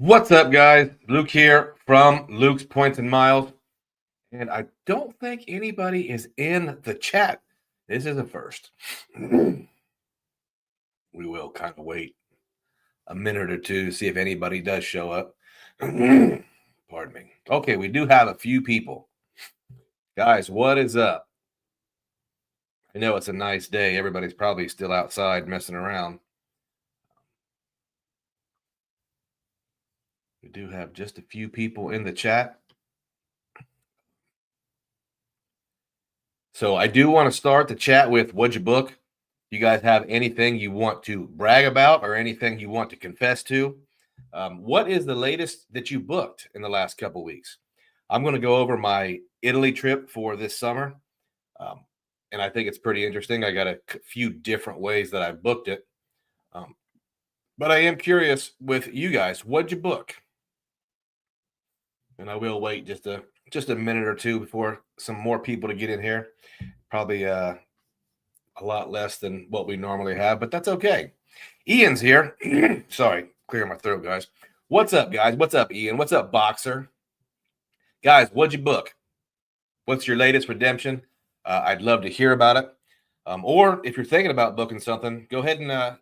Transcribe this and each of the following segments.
What's up, guys? Luke here from Luke's Points and Miles. And I don't think anybody is in the chat. This is a first. We will kind of wait a minute or two to see if anybody does show up. Pardon me. Okay, we do have a few people. Guys, what is up? I know it's a nice day. Everybody's probably still outside messing around. We do have just a few people in the chat. So I do want to start the chat with what'd you book? You guys have anything you want to brag about or anything you want to confess to? What is the latest that you booked in the last couple weeks? I'm going to go over my Italy trip for this summer. And I think it's pretty interesting. I got a few different ways that I booked it. But I am curious with you guys, what'd you book? And I will wait just a minute or two before some more people to get in here. Probably a lot less than what we normally have, but that's okay. Ian's here. Sorry, clear my throat, guys. What's up, guys? What's up, Ian? What's up, Boxer? Guys, what'd you book? What's your latest redemption? I'd love to hear about it. Or if you're thinking about booking something, go ahead and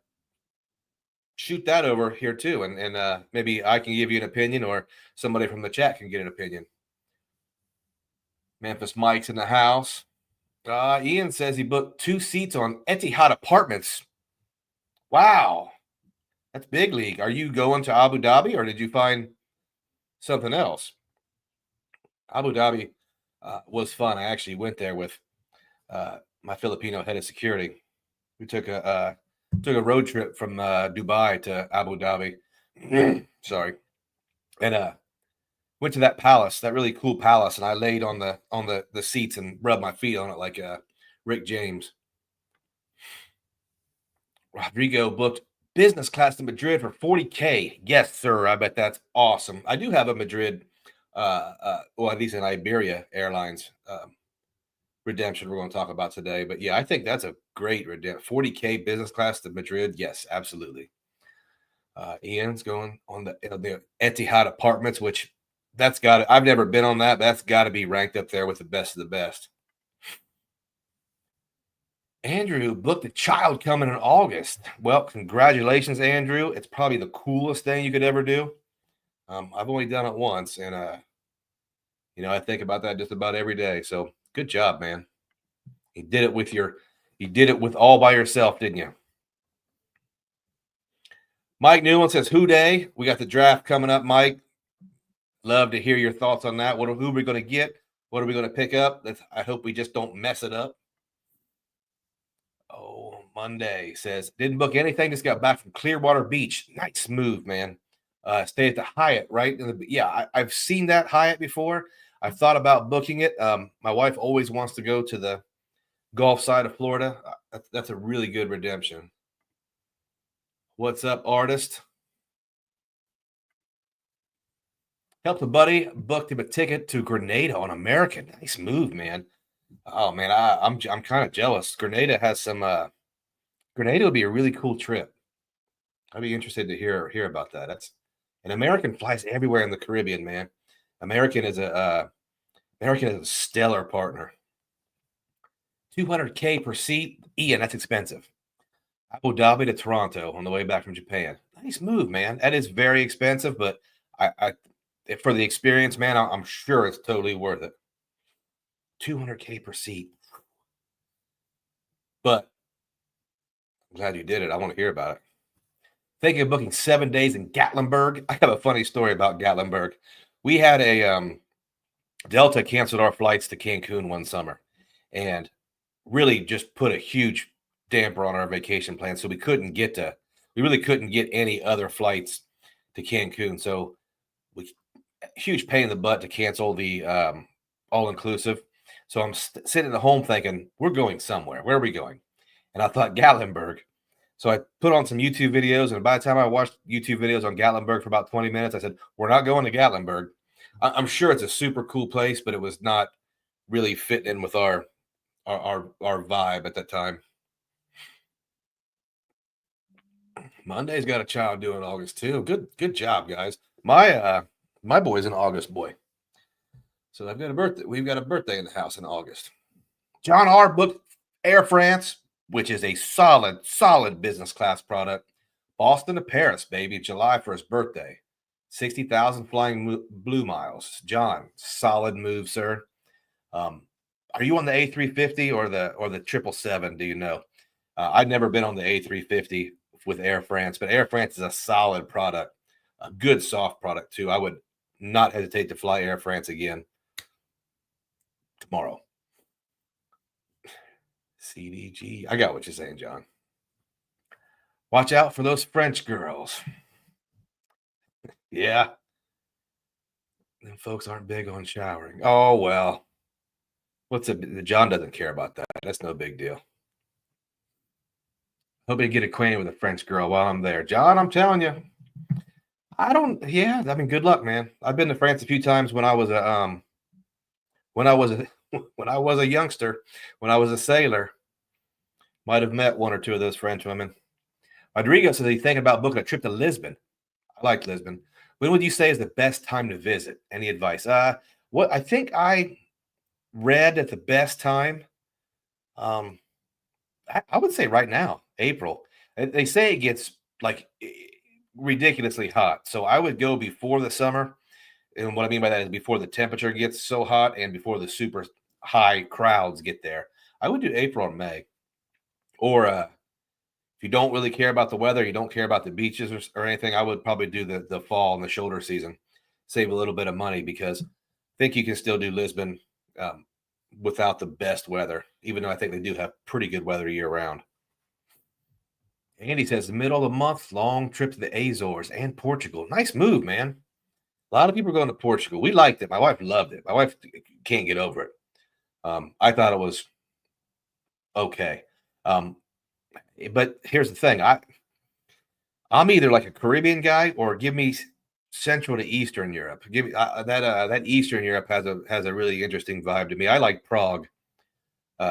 shoot that over here too, and maybe I can give you an opinion, or somebody from the chat can get an opinion. Memphis Mike's in the house. Ian says he booked 2 seats on Etihad Apartments. Wow, that's big league. Are you going to Abu Dhabi, or did you find something else? Abu Dhabi was fun. I actually went there with my Filipino head of security. We took a road trip from Dubai to Abu Dhabi. Sorry, and went to that palace, that really cool palace, and I laid on the seats and rubbed my feet on it like Rick James. Rodrigo booked business class to Madrid for $40K. Yes, sir. I bet that's awesome. I do have a Madrid, well, at least an Iberia Airlines redemption we're going to talk about today. But yeah, I think that's a great redemption. $40K business class to Madrid. Yes, absolutely. Ian's going on the Etihad Apartments, which I've never been on that, but that's got to be ranked up there with the best of the best. Andrew booked a child coming in August. Well, congratulations, Andrew. It's probably the coolest thing you could ever do. I've only done it once, and I think about that just about every day. So good job, man. You did it with all by yourself, didn't you? Mike Newland says, "Who day?" We got the draft coming up, Mike. Love to hear your thoughts on that. Who are we going to get? What are we going to pick up? I hope we just don't mess it up. Oh, Monday says, didn't book anything. Just got back from Clearwater Beach. Nice move, man. Stay at the Hyatt, right? I've seen that Hyatt before. I've thought about booking it. My wife always wants to go to the Gulf side of Florida. That's a really good redemption. What's up, artist? Helped a buddy, booked him a ticket to Grenada on American. Nice move, man. Oh man, I'm kind of jealous. Grenada has some. Grenada would be a really cool trip. I'd be interested to hear about that. An American flies everywhere in the Caribbean, man. American is a stellar partner. $200K per seat. Ian, that's expensive. Abu Dhabi to Toronto on the way back from Japan. Nice move, man. That is very expensive, but for the experience, man, I'm sure it's totally worth it. $200K per seat. But I'm glad you did it. I want to hear about it. Thinking of booking 7 days in Gatlinburg. I have a funny story about Gatlinburg. We had a Delta canceled our flights to Cancun one summer and really just put a huge damper on our vacation plan. So we really couldn't get any other flights to Cancun. So huge pain in the butt to cancel the all-inclusive. So I'm sitting at home thinking, we're going somewhere. Where are we going? And I thought Gatlinburg. So I put on some YouTube videos, and by the time I watched YouTube videos on Gatlinburg for about 20 minutes, I said, we're not going to Gatlinburg. I'm sure it's a super cool place, but it was not really fitting in with our vibe at that time. Monday's got a child due in August too. Good job, guys. My boy's an August boy. So I've got a birthday. We've got a birthday in the house in August. John R. booked Air France, which is a solid business class product. Boston to Paris, baby, July for his birthday. 60,000 flying blue miles. John, solid move, sir. Are you on the A350 or the 777? Do you know? I've never been on the A350 with Air France, but Air France is a solid product, a good soft product too. I would not hesitate to fly Air France again tomorrow. CDG. I got what you're saying, John. Watch out for those French girls. Yeah. Them folks aren't big on showering. Oh, well. John doesn't care about that. That's no big deal. Hope you get acquainted with a French girl while I'm there. John, I'm telling you. Good luck, man. I've been to France a few times when I was a when I was a youngster, when I was a sailor. Might have met one or two of those French women. Rodrigo says he's thinking about booking a trip to Lisbon. I like Lisbon. When would you say is the best time to visit? Any advice? What I think I read at the best time, I would say right now, April. They say it gets like ridiculously hot, so I would go before the summer. And what I mean by that is before the temperature gets so hot and before the super high crowds get there. I would do April or May. Or if you don't really care about the weather, you don't care about the beaches or anything, I would probably do the fall and the shoulder season. Save a little bit of money because I think you can still do Lisbon without the best weather, even though I think they do have pretty good weather year round. Andy says the middle of the month, long trip to the Azores and Portugal. Nice move, man. A lot of people are going to Portugal. We liked it. My wife loved it. My wife can't get over it. I thought it was okay. But here's the thing. I'm either like a Caribbean guy or give me Central to Eastern Europe. Give me that Eastern Europe has a really interesting vibe to me. I like Prague,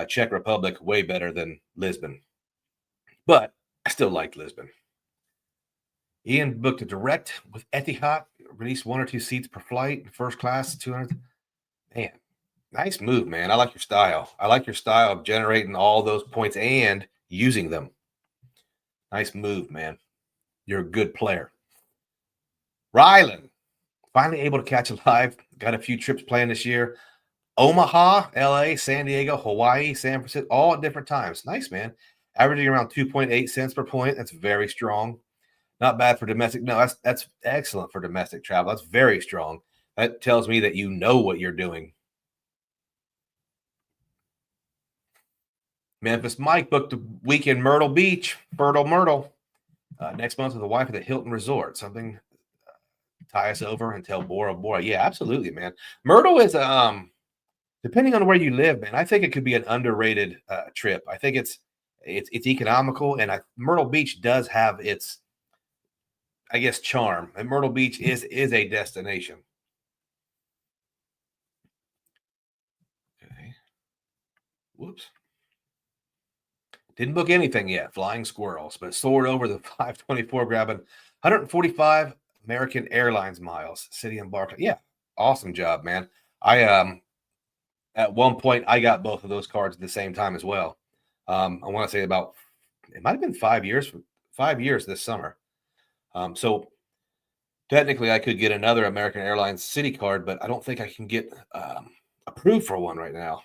Czech Republic way better than Lisbon, but I still like Lisbon. Ian booked a direct with Etihad, released 1 or 2 seats per flight, first class, 200. Man, nice move, man. I like your style. I like your style of generating all those points and using them. Nice move, man. You're a good player. Rylan, finally able to catch a live. Got a few trips planned this year. Omaha, LA, San Diego, Hawaii, San Francisco, all at different times. Nice, man. Averaging around 2.8 cents per point. That's very strong. Not bad for domestic. No, that's excellent for domestic travel. That's very strong. That tells me that you know what you're doing. Memphis Mike booked a week in Myrtle Beach, Myrtle. Next month with the wife at the Hilton Resort. Something tie us over until Bora Bora. Yeah, absolutely, man. Myrtle is depending on where you live, man. I think it could be an underrated trip. I think it's economical, and Myrtle Beach does have its, I guess, charm. And Myrtle Beach is a destination. Okay. Whoops. Didn't book anything yet. Flying squirrels, but soared over the 524, grabbing 145 American Airlines miles. City and Barclay. Yeah, awesome job, man. I at one point I got both of those cards at the same time as well. I want to say about it might have been 5 years. 5 years this summer. So technically, I could get another American Airlines City card, but I don't think I can get approved for one right now.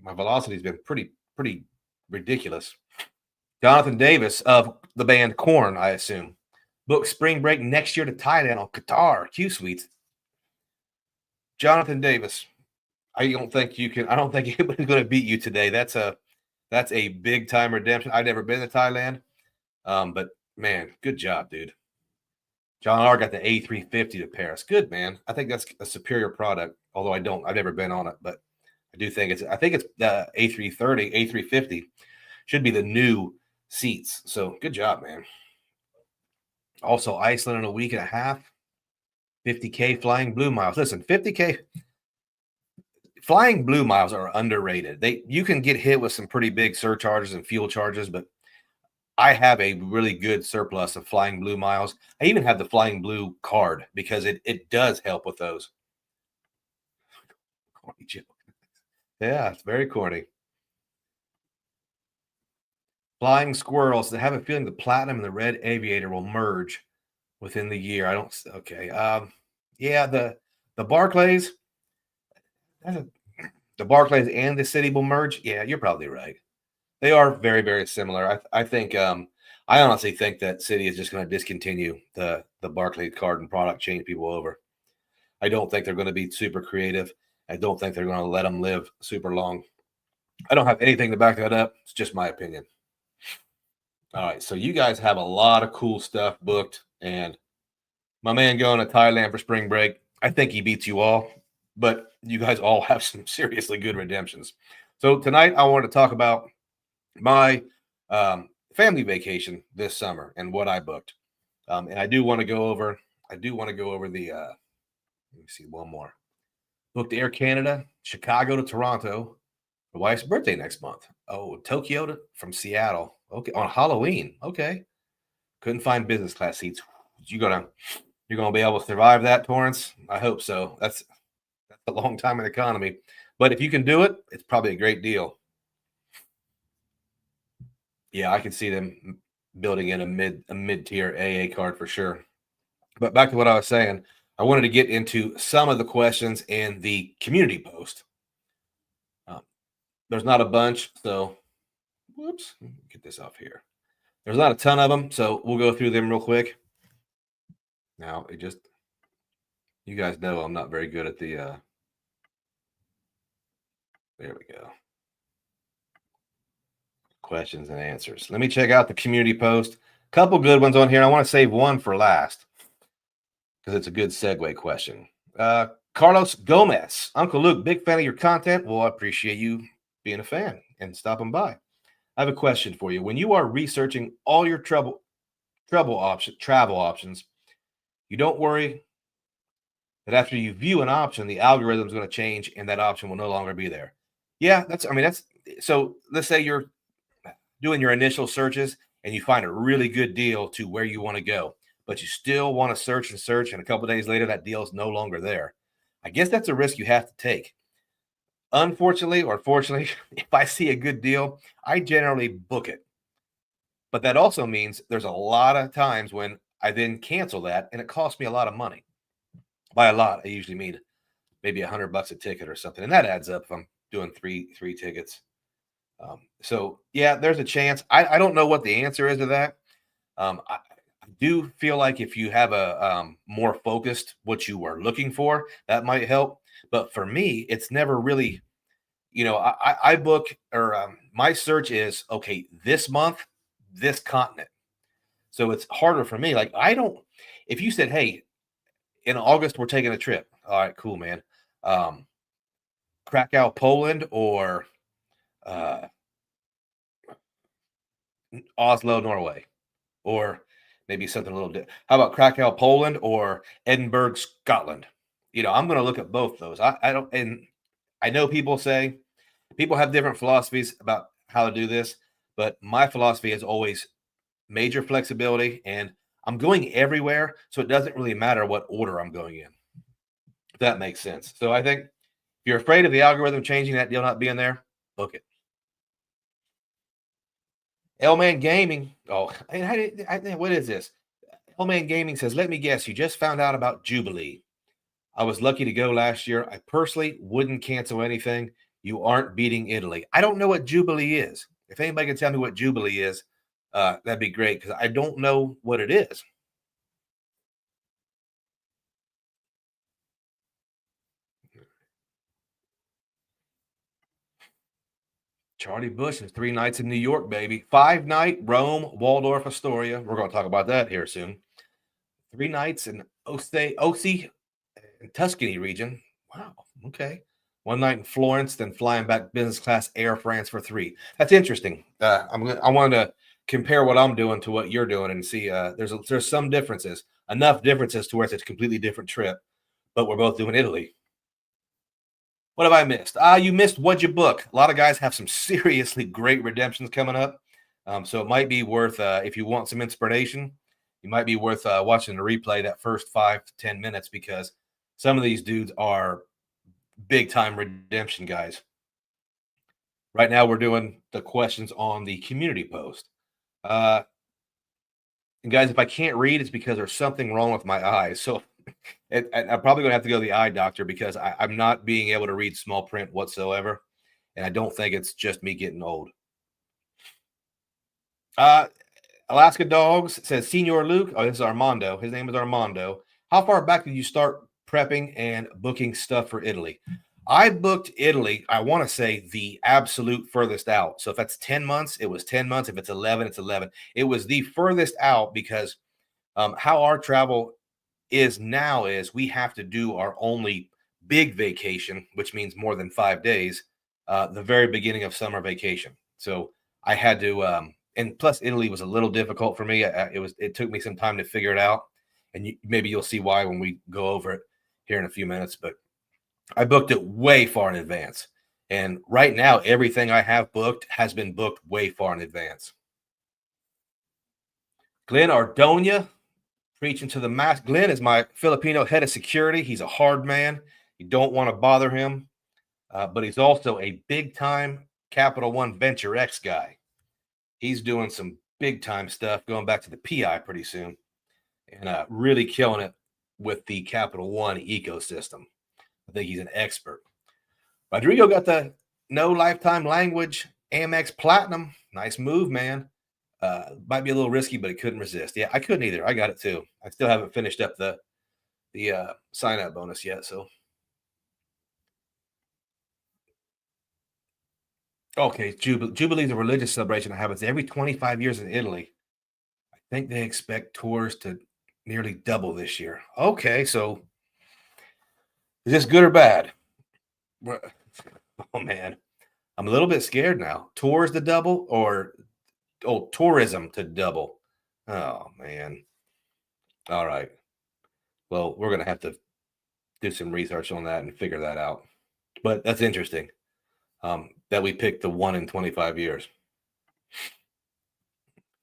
My velocity's been pretty ridiculous. Jonathan Davis of the band Korn, I assume, booked spring break next year to Thailand on Qatar Q Suites. Jonathan Davis, I don't think anybody's going to beat you today. That's a big time redemption. I've never been to Thailand, but man, good job, dude. John R got the A350 to Paris. Good, man. I think that's a superior product. Although I've never been on it, but I do think I think it's the A330, A350 should be the new seats. So good job, man. Also, Iceland in a week and a half, 50K flying blue miles. Listen, 50K flying blue miles are underrated. You can get hit with some pretty big surcharges and fuel charges, but I have a really good surplus of Flying Blue miles. I even have the Flying Blue card because it does help with those. Corny joke. Yeah, it's very corny. Flying squirrels. I have a feeling the platinum and the red aviator will merge within the year. I don't. Okay. Yeah. The Barclays. The Barclays and the City will merge. Yeah, you're probably right. They are very, very similar. I think. I honestly think that City is just going to discontinue the Barclays card and product, change people over. I don't think they're going to be super creative. I don't think they're going to let them live super long. I don't have anything to back that up. It's just my opinion. All right, so you guys have a lot of cool stuff booked, and my man going to Thailand for spring break. I think he beats you all, but you guys all have some seriously good redemptions. So tonight I want to talk about my family vacation this summer and what I booked. And I do want to go over. The. Let me see one more. Booked Air Canada, Chicago to Toronto. My wife's birthday next month. Oh, Tokyo from Seattle. Okay, on Halloween. Okay, couldn't find business class seats. You're gonna be able to survive that, Torrance? I hope so. That's a long time in economy, but if you can do it, it's probably a great deal. Yeah, I can see them building in a mid-tier AA card for sure. But back to what I was saying, I wanted to get into some of the questions in the community post. There's not a bunch, so whoops, get this off here. There's not a ton of them, so we'll go through them real quick. Now, you guys know I'm not very good at the, there we go. Questions and answers. Let me check out the community post. Couple good ones on here. I want to save one for last because it's a good segue question. Carlos Gomez. Uncle Luke, big fan of your content. Well, I appreciate you being a fan and stopping by. I have a question for you. When you are researching all your travel options, you don't worry that after you view an option, the algorithm is going to change and that option will no longer be there. Yeah, that's so let's say you're doing your initial searches and you find a really good deal to where you want to go, but you still want to search and search, and a couple of days later that deal is no longer there. I guess that's a risk you have to take. Unfortunately or fortunately, if I see a good deal, I generally book it. But that also means there's a lot of times when I then cancel that and it costs me a lot of money. By a lot, I usually mean maybe $100 a ticket or something. And that adds up if I'm doing three tickets. So yeah, there's a chance. I don't know what the answer is to that. I do feel like if you have a more focused what you are looking for, that might help. But for me, it's never really, I book or my search is okay, this month, this continent. So it's harder for me. Like if you said, hey, in August, we're taking a trip. All right, cool, man. Krakow, Poland, or Oslo, Norway, or maybe something a little different. How about Krakow, Poland, or Edinburgh, Scotland? I'm going to look at both those. I don't, and I know people have different philosophies about how to do this, but my philosophy is always major flexibility, and I'm going everywhere, so it doesn't really matter what order I'm going in. If that makes sense. So I think if you're afraid of the algorithm changing, that deal not being there, book it. L-Man Gaming. Oh, what is this? L-Man Gaming says, let me guess, you just found out about Jubilee. I was lucky to go last year. I personally wouldn't cancel anything. You aren't beating Italy. I don't know what Jubilee is. If anybody can tell me what Jubilee is, that'd be great because I don't know what it is. Charlie Bush is 3 nights in New York, baby. 5-night Rome, Waldorf, Astoria. We're going to talk about that here soon. 3 nights in Ossi and Tuscany region. Wow. Okay. 1 night in Florence, then flying back business class Air France for 3. That's interesting. I wanted to compare what I'm doing to what you're doing and see. There's some differences, enough differences to where it's a completely different trip, but we're both doing Italy. What have I missed? You missed What'd You Book. A lot of guys have some seriously great redemptions coming up. So it might be worth, if you want some inspiration, it might be worth watching the replay that first 5 to 10 minutes, because some of these dudes are big time redemption guys. Right now, we're doing the questions on the community post. And guys, if I can't read, it's because there's something wrong with my eyes. So I'm probably going to have to go to the eye doctor, because I'm not being able to read small print whatsoever. And I don't think it's just me getting old. Alaska Dogs says, Senior Luke. Oh, this is Armando. His name is Armando. How far back did you start prepping and booking stuff for Italy? I booked Italy, I want to say, the absolute furthest out. So if that's 10 months, it was 10 months. If it's 11, it's 11. It was the furthest out, because how our travel is now is we have to do our only big vacation, which means more than 5 days, the very beginning of summer vacation. So I had to, and plus Italy was a little difficult for me. It took me some time to figure it out, and maybe you'll see why when we go over it here in a few minutes. But I booked it way far in advance, and right now everything I have booked has been booked way far in advance. Glenn Ardonia, preaching to the mass. Glenn is my Filipino head of security. He's a hard man. You don't want to bother him, but he's also a big time Capital One Venture X guy. He's doing some big time stuff, going back to the PI pretty soon, and really killing it with the Capital One ecosystem. I think he's an expert. Rodrigo got the no lifetime language Amex Platinum. Nice move, man. Might be a little risky, but he couldn't resist. Yeah, I couldn't either. I got it too. I still haven't finished up the sign up bonus yet. So okay, Jubilee is a religious celebration that happens every 25 years in Italy. I think they expect tours to nearly double this year. Okay, so is this good or bad? Oh man, I'm a little bit scared now. Tours to double, or tourism to double? Oh man. All right. Well, we're gonna have to do some research on that and figure that out. But that's interesting, that we picked the 1 in 25 years.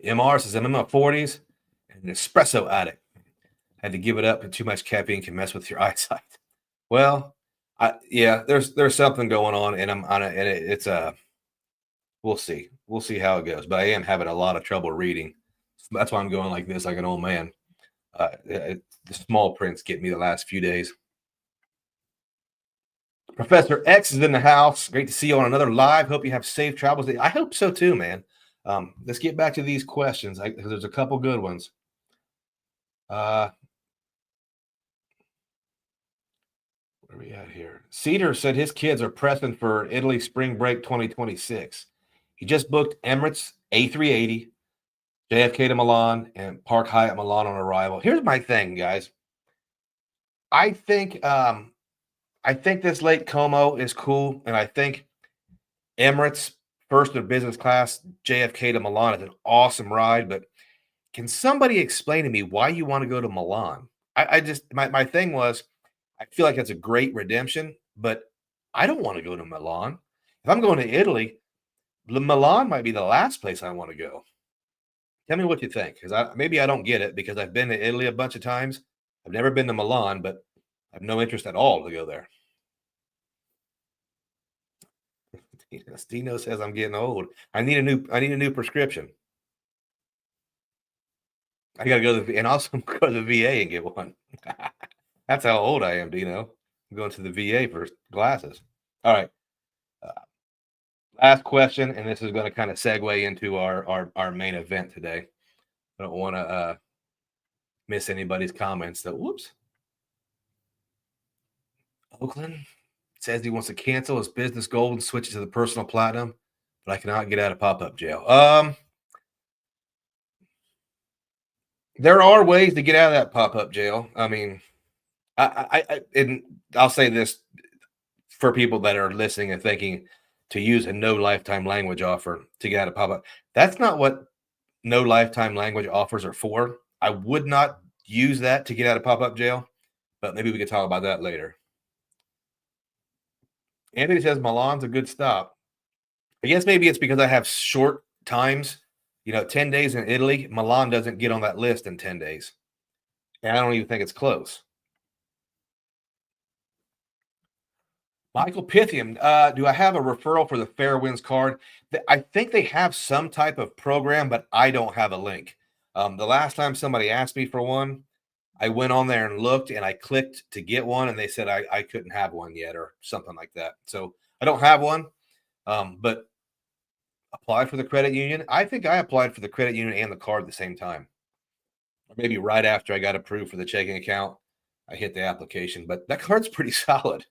MR says, I'm in my 40s and an espresso addict. Had to give it up, and too much caffeine can mess with your eyesight. Well, yeah, there's something going on, and I'm on it, and it's we'll see. We'll see how it goes. But I am having a lot of trouble reading. That's why I'm going like this, like an old man. The small prints get me the last few days. Professor X is in the house. Great to see you on another live. Hope you have safe travels. I hope so too, man. Let's get back to these questions, because there's a couple good ones. Where are we at here? Cedar said his kids are pressing for Italy spring break 2026. He just booked Emirates A380, JFK to Milan, and Park Hyatt Milan on arrival. Here's my thing, guys. I think this Lake Como is cool, and I think Emirates first or business class JFK to Milan is an awesome ride. But can somebody explain to me why you want to go to Milan? I just my thing was, I feel like that's a great redemption, but I don't want to go to Milan. If I'm going to Italy, Milan might be the last place I want to go. Tell me what you think, because maybe I don't get it, because I've been to Italy a bunch of times. I've never been to Milan, but I have no interest at all to go there. Stino says I'm getting old. I need a new prescription. I gotta go to the and also go to the VA and get one. That's how old I am, Dino. I'm going to the VA for glasses. All right. Last question, and this is going to kind of segue into our main event today. I don't want to miss anybody's comments. So, whoops. Oakland says he wants to cancel his business gold and switch it to the personal platinum, but I cannot get out of pop-up jail. There are ways to get out of that pop-up jail. I mean, I'll say this for people that are listening and thinking to use a no lifetime language offer to get out of pop-up. That's not what no lifetime language offers are for. I would not use that to get out of pop-up jail, but maybe we could talk about that later. Anthony says Milan's a good stop. I guess maybe it's because I have short times 10 days in Italy, Milan doesn't get on that list in 10 days. And I don't even think it's close. Michael Pythium, do I have a referral for the Fair Winds card? I think they have some type of program, but I don't have a link. The last time somebody asked me for one, I went on there and looked, and I clicked to get one, and they said I couldn't have one yet or something like that. So I don't have one, but apply for the credit union. I think I applied for the credit union and the card at the same time. Or maybe right after I got approved for the checking account, I hit the application. But that card's pretty solid.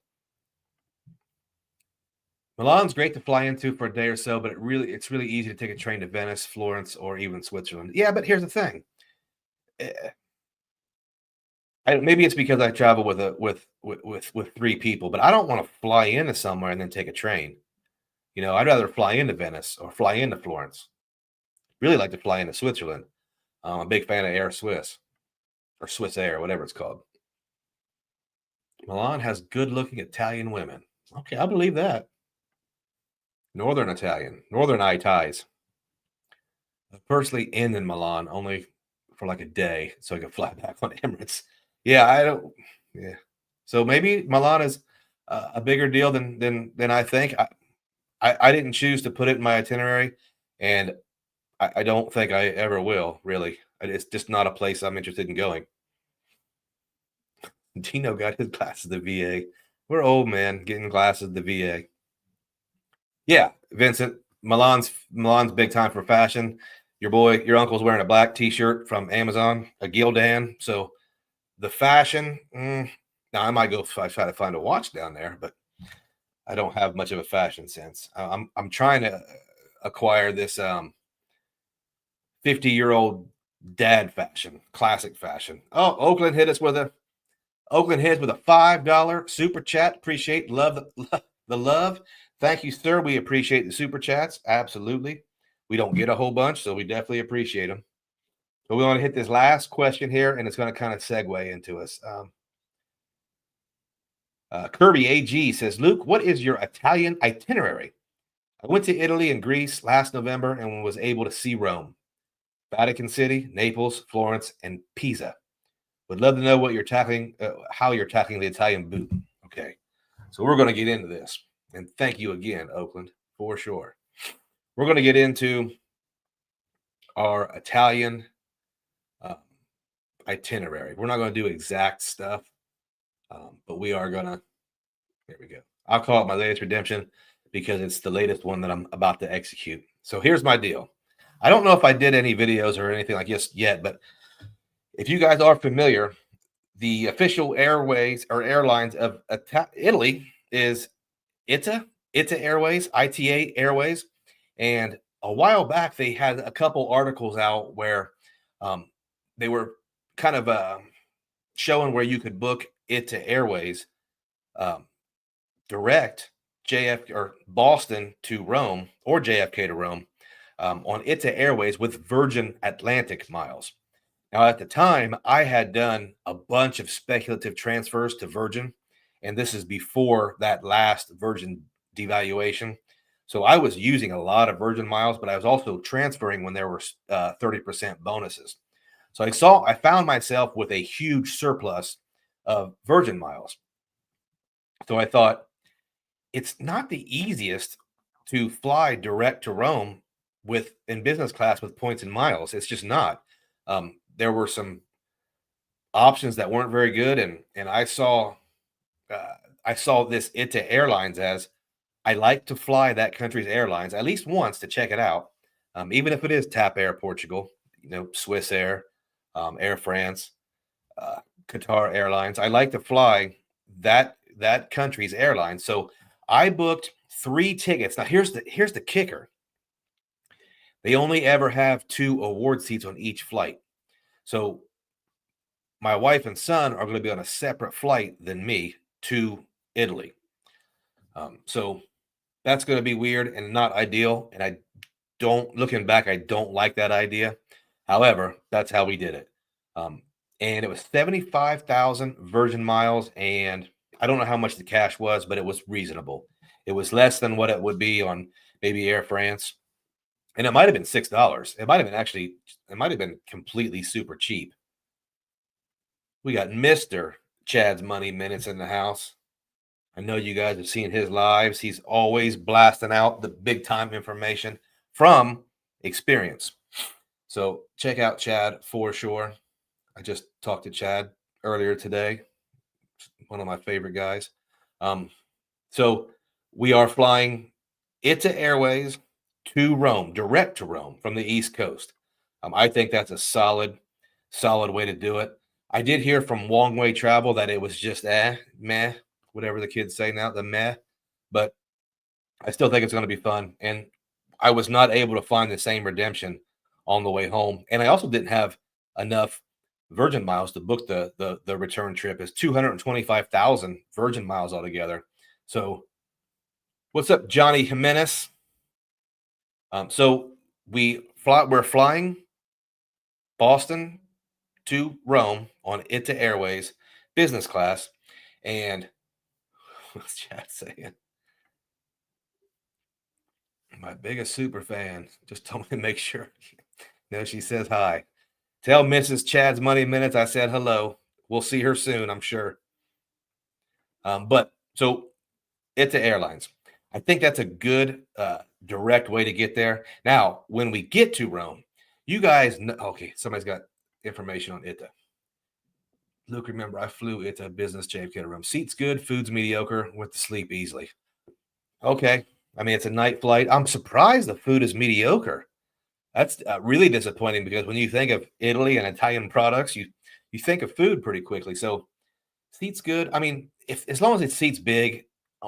Milan's great to fly into for a day or so, but it's really easy to take a train to Venice, Florence, or even Switzerland. Yeah, but here's the thing. Maybe it's because I travel with three people, but I don't want to fly into somewhere and then take a train. I'd rather fly into Venice or fly into Florence. Really like to fly into Switzerland. I'm a big fan of Air Swiss or Swiss Air, whatever it's called. Milan has good-looking Italian women. Okay, I believe that. Northern Italian, Northern eye ties. I personally end in Milan only for like a day so I can fly back on Emirates. Yeah, I don't. Yeah, so maybe Milan is a bigger deal than I think. I didn't choose to put it in my itinerary, and I don't think I ever will. Really, it's just not a place I'm interested in going. Dino got his glasses at the VA. We're old man getting glasses at the VA. Yeah, Vincent, Milan's big time for fashion. Your uncle's wearing a black T-shirt from Amazon, a Gildan. So the fashion. Now I might go try to find a watch down there, but I don't have much of a fashion sense. I'm trying to acquire this 50-year-old dad fashion, classic fashion. Oh, Oakland hit with a $5 super chat. Appreciate the love. Thank you, sir. We appreciate the super chats. Absolutely. We don't get a whole bunch, so we definitely appreciate them. So we want to hit this last question here, and it's going to kind of segue into us. Kirby AG says, Luke, what is your Italian itinerary? I went to Italy and Greece last November and was able to see Rome, Vatican City, Naples, Florence, and Pisa. Would love to know what you're tackling, how you're tackling the Italian boot. Okay, so we're going to get into this. And thank you again, Oakland, for sure. We're going to get into our Italian itinerary. We're not going to do exact stuff, but we are going to, there we go. I'll call it my latest redemption because it's the latest one that I'm about to execute. So here's my deal. I don't know if I did any videos or anything like this yet, but if you guys are familiar, the official airways or airlines of Italy is ITA Airways, ITA Airways. And a while back, they had a couple articles out where they were kind of showing where you could book ITA Airways direct JF or Boston to Rome or JFK to Rome on ITA Airways with Virgin Atlantic miles. Now, at the time, I had done a bunch of speculative transfers to Virgin, and this is before that last Virgin devaluation. So I was using a lot of Virgin miles, but I was also transferring when there were 30% bonuses. So I found myself with a huge surplus of Virgin miles. So I thought, it's not the easiest to fly direct to Rome in business class with points and miles. It's just not. There were some options that weren't very good, and I saw this ITA Airlines as I like to fly that country's airlines at least once to check it out, even if it is TAP Air Portugal, Swiss Air, Air France, Qatar Airlines. I like to fly that country's airline. So I booked 3 tickets. Now here's the kicker. They only ever have 2 award seats on each flight. So my wife and son are going to be on a separate flight than me to Italy. So that's going to be weird and not ideal. And looking back, I don't like that idea. However, that's how we did it. And it was 75,000 Virgin miles. And I don't know how much the cash was, but it was reasonable. It was less than what it would be on maybe Air France. And it might have been $6. It might have been actually, it might have been completely super cheap. We got Mr. Chad's Money Minutes in the house. I know you guys have seen his lives. He's always blasting out the big time information from experience. So check out Chad for sure. I just talked to Chad earlier today, one of my favorite guys. So we are flying ITA Airways to Rome, direct to Rome from the East Coast. I think that's a solid way to do it. I did hear from Long Way Travel that it was just meh, whatever the kids say now, the meh. But I still think it's going to be fun. And I was not able to find the same redemption on the way home. And I also didn't have enough Virgin miles to book the return trip. It's 225,000 Virgin miles altogether. So what's up, Johnny Jimenez? So we're flying Boston to Rome on ITA Airways, business class. And what's Chad saying? My biggest super fan just told me to make sure. No, she says hi. Tell Mrs. Chad's Money Minutes I said hello. We'll see her soon, I'm sure. But so ITA Airlines. I think that's a good direct way to get there. Now, when we get to Rome, you guys know, okay, somebody's got information on ITA. Luke, remember, I flew ITA business JFK to Rome. Seats good, food's mediocre, went to sleep easily. Okay. I mean, it's a night flight. I'm surprised the food is mediocre. That's really disappointing because when you think of Italy and Italian products, you think of food pretty quickly. So seats good. I mean, if as long as it seats big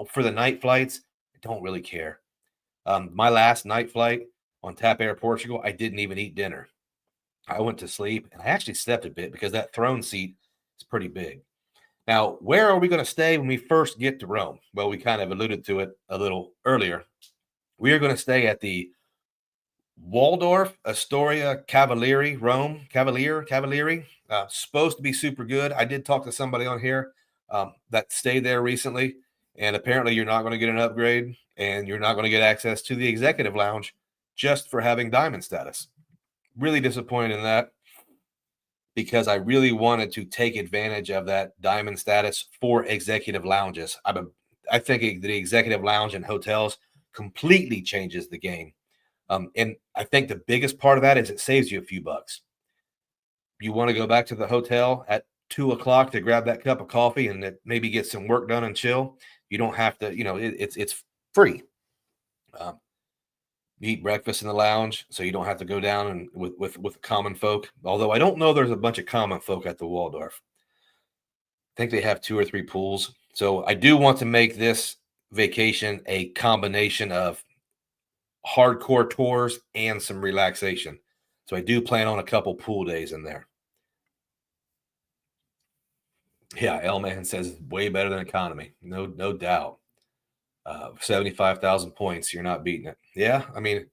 for the night flights, I don't really care. My last night flight on TAP Air Portugal, I didn't even eat dinner. I went to sleep and I actually slept a bit because that throne seat is pretty big. Now, where are we going to stay when we first get to Rome? Well, we kind of alluded to it a little earlier. We are going to stay at the Waldorf Astoria Cavalieri, Rome. Cavalieri. Supposed to be super good. I did talk to somebody on here that stayed there recently, and apparently you're not going to get an upgrade, and you're not going to get access to the executive lounge just for having diamond status. Really disappointed in that because I really wanted to take advantage of that diamond status for executive lounges. I think the executive lounge in hotels completely changes the game. And I think the biggest part of that is it saves you a few bucks. You want to go back to the hotel at 2:00 to grab that cup of coffee and maybe get some work done and chill. You don't have to, it's free. You eat breakfast in the lounge, so you don't have to go down and with common folk. Although I don't know there's a bunch of common folk at the Waldorf. I think they have 2 or 3 pools. So I do want to make this vacation a combination of hardcore tours and some relaxation. So I do plan on a couple pool days in there. Yeah, L-Man says way better than economy. No doubt. 75,000 points, you're not beating it. Yeah, I mean,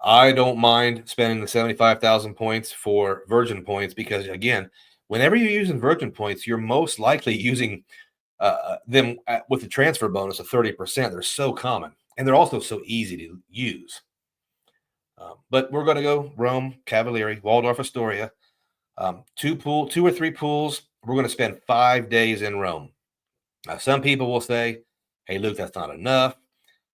I don't mind spending the 75,000 points for Virgin points because, again, whenever you're using Virgin points, you're most likely using them with the transfer bonus of 30%. They're so common, and they're also so easy to use. But we're going to go Rome, Cavalieri, Waldorf Astoria, 2 or 3 pools. We're going to spend 5 days in Rome. Now, some people will say, hey, Luke, that's not enough.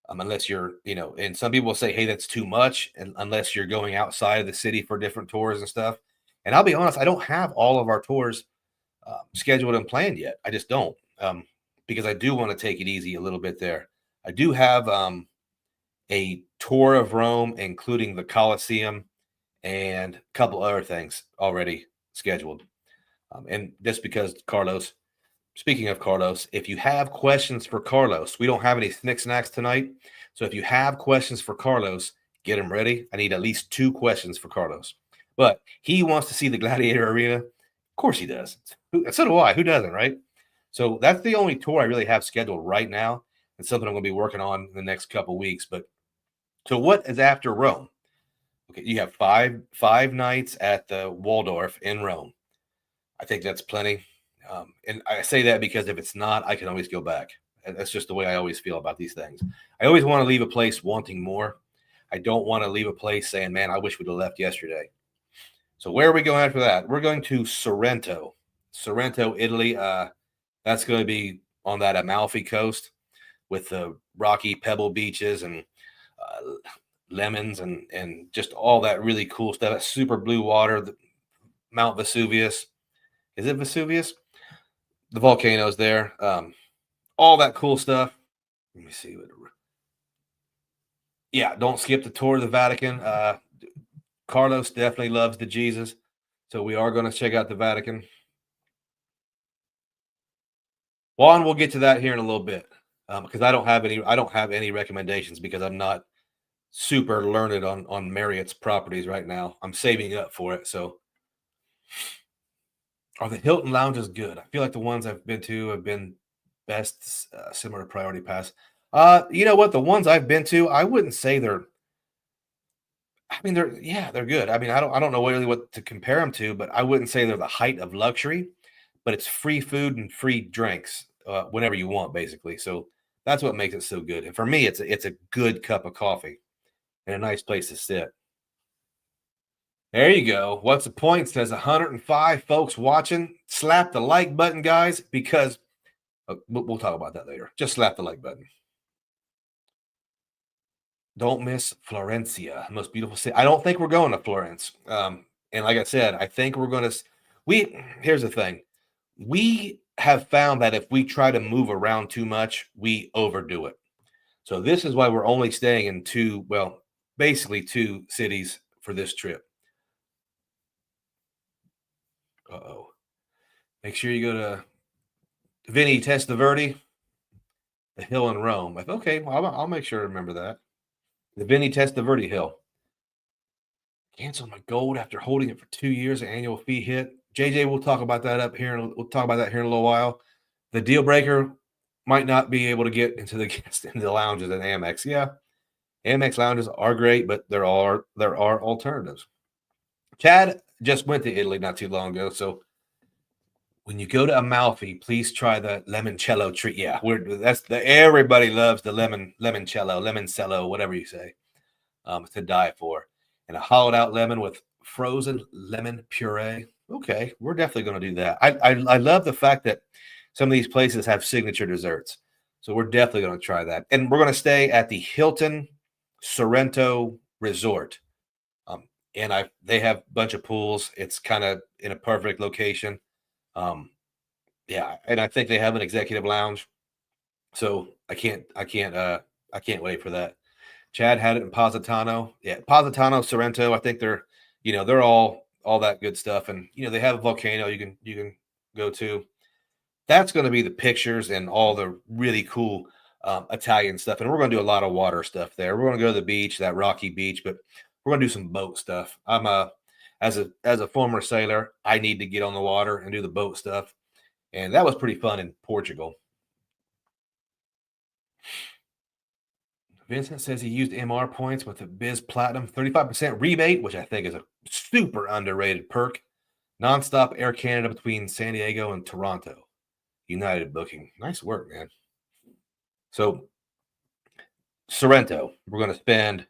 Unless you're, and some people will say, hey, that's too much. And unless you're going outside of the city for different tours and stuff. And I'll be honest, I don't have all of our tours scheduled and planned yet. I just don't, because I do want to take it easy a little bit there. I do have a tour of Rome, including the Colosseum and a couple other things already scheduled. And just because Carlos, speaking of Carlos, if you have questions for Carlos, we don't have any snacks tonight. So if you have questions for Carlos, get them ready. I need at least 2 questions for Carlos. But he wants to see the Gladiator Arena. Of course he does. So do I. Who doesn't, right? So that's the only tour I really have scheduled right now. It's something I'm going to be working on in the next couple of weeks. But so what is after Rome? Okay, you have five nights at the Waldorf in Rome. I think that's plenty. And I say that because if it's not, I can always go back. And that's just the way I always feel about these things. I always want to leave a place wanting more. I don't want to leave a place saying, man, I wish we'd have left yesterday. So where are we going after that? We're going to Sorrento, Italy. That's going to be on that Amalfi coast with the rocky pebble beaches and uh, lemons and just all that really cool stuff. That super blue water, Mount Vesuvius. Is it Vesuvius? The volcanoes there. All that cool stuff. Let me see. Yeah, don't skip the tour of the Vatican. Carlos definitely loves the Jesus, so we are going to check out the Vatican. Juan, we'll get to that here in a little bit because I don't have any recommendations because I'm not super learned on Marriott's properties right now. I'm saving up for it. So, are the Hilton lounges good? I feel like the ones I've been to have been best, similar to Priority Pass. You know what? The ones I've been to, I wouldn't say they're. I mean, they're good. I mean, I don't know really what to compare them to, but I wouldn't say they're the height of luxury. But it's free food and free drinks whenever you want, basically. So that's what makes it so good. And for me, it's a good cup of coffee and a nice place to sit. There you go. What's the point? Says 105 folks watching. Slap the like button, guys, because we'll talk about that later. Just slap the like button. Don't miss Florencia, most beautiful city. I don't think we're going to Florence. And like I said, I think we're going to. Here's the thing. We have found that if we try to move around too much, we overdo it. So this is why we're only staying in basically two cities for this trip. Uh-oh. Make sure you go to Vinny Testaverde, the hill in Rome. Okay, well, I'll make sure to remember that. The Vinny Testaverde Hill. Canceled my gold after holding it for 2 years. An annual fee hit. JJ, we'll talk about that We'll talk about that here in a little while. The deal breaker might not be able to get into the lounges at Amex. Yeah, Amex lounges are great, but there are alternatives. Chad just went to Italy not too long ago, so when you go to Amalfi, please try the limoncello treat. Yeah, everybody loves the limoncello, whatever you say. To die for, and a hollowed out lemon with frozen lemon puree. Okay, we're definitely going to do that. I love the fact that some of these places have signature desserts, so we're definitely going to try that. And we're going to stay at the Hilton Sorrento Resort. And they have a bunch of pools. It's kind of in a perfect location. Yeah, and I think they have an executive lounge. So I can't wait for that. Chad had it in Positano. Yeah, Positano, Sorrento. I think they're all that good stuff. And they have a volcano you can go to. That's going to be the pictures and all the really cool Italian stuff. And we're going to do a lot of water stuff there. We're going to go to the beach, that rocky beach, but we're going to do some boat stuff. As a former sailor, I need to get on the water and do the boat stuff. And that was pretty fun in Portugal. Vincent says he used MR points with the Biz Platinum 35% rebate, which I think is a super underrated perk. Nonstop Air Canada between San Diego and Toronto. United booking. Nice work, man. So, Sorrento. We're going to spend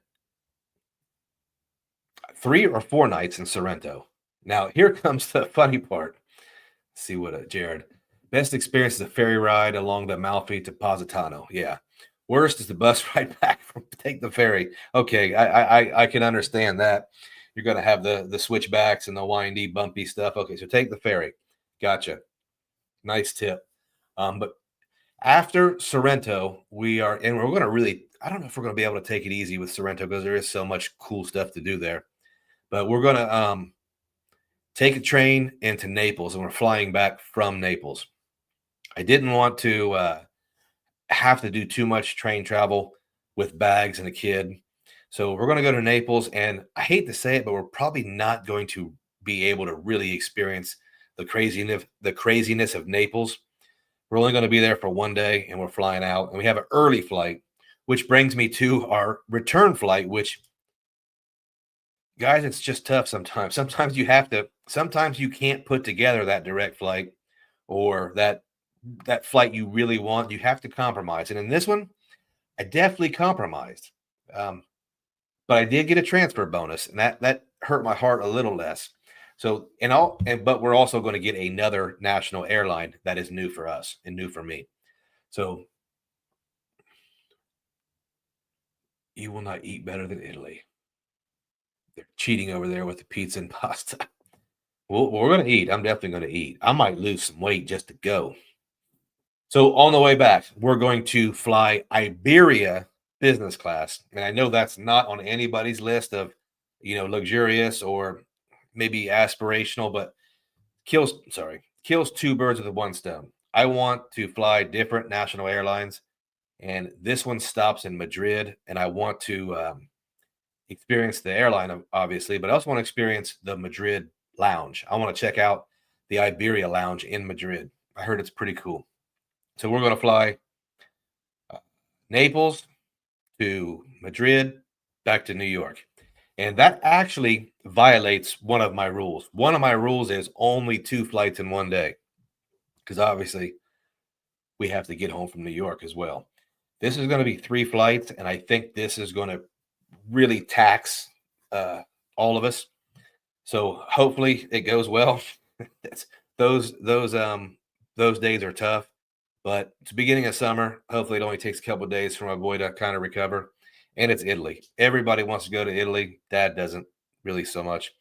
3 or 4 nights in Sorrento. Now, here comes the funny part. Let's see what Jared. Best experience is a ferry ride along the Amalfi to Positano. Yeah. Worst is the bus ride back from take the ferry. Okay, I can understand that. You're going to have the switchbacks and the windy, bumpy stuff. Okay, so take the ferry. Gotcha. Nice tip. But after Sorrento, we're going to really, I don't know if we're going to be able to take it easy with Sorrento because there is so much cool stuff to do there. But we're going to take a train into Naples, and we're flying back from Naples. I didn't want to have to do too much train travel with bags and a kid. So we're going to go to Naples, and I hate to say it, but we're probably not going to be able to really experience the craziness of Naples. We're only going to be there for 1 day, and we're flying out, and we have an early flight, which brings me to our return flight, which, guys, it's just tough sometimes. Sometimes you can't put together that direct flight or that flight you really want. You have to compromise. And in this one, I definitely compromised. But but I did get a transfer bonus, and that hurt my heart a little less. So, but we're also going to get another national airline that is new for us and new for me. So you will not eat better than Italy. They're cheating over there with the pizza and pasta. Well, we're going to eat. I'm definitely going to eat. I might lose some weight just to go. So on the way back, we're going to fly Iberia business class. And I know that's not on anybody's list of, luxurious or maybe aspirational, but kills two birds with one stone. I want to fly different national airlines, and this one stops in Madrid, and I want to experience the airline, obviously, but I also want to experience the Madrid lounge. I want to check out the Iberia lounge in Madrid. I heard it's pretty cool. So we're going to fly Naples to Madrid, back to New York. And that actually violates one of my rules. One of my rules is only 2 flights in one day, because obviously we have to get home from New York as well. This is going to be 3 flights, and I think this is going to really tax all of us. So hopefully it goes well. Those days are tough, but it's the beginning of summer. Hopefully it only takes a couple of days for my boy to kind of recover. And it's Italy. Everybody wants to go to Italy. Dad doesn't really so much,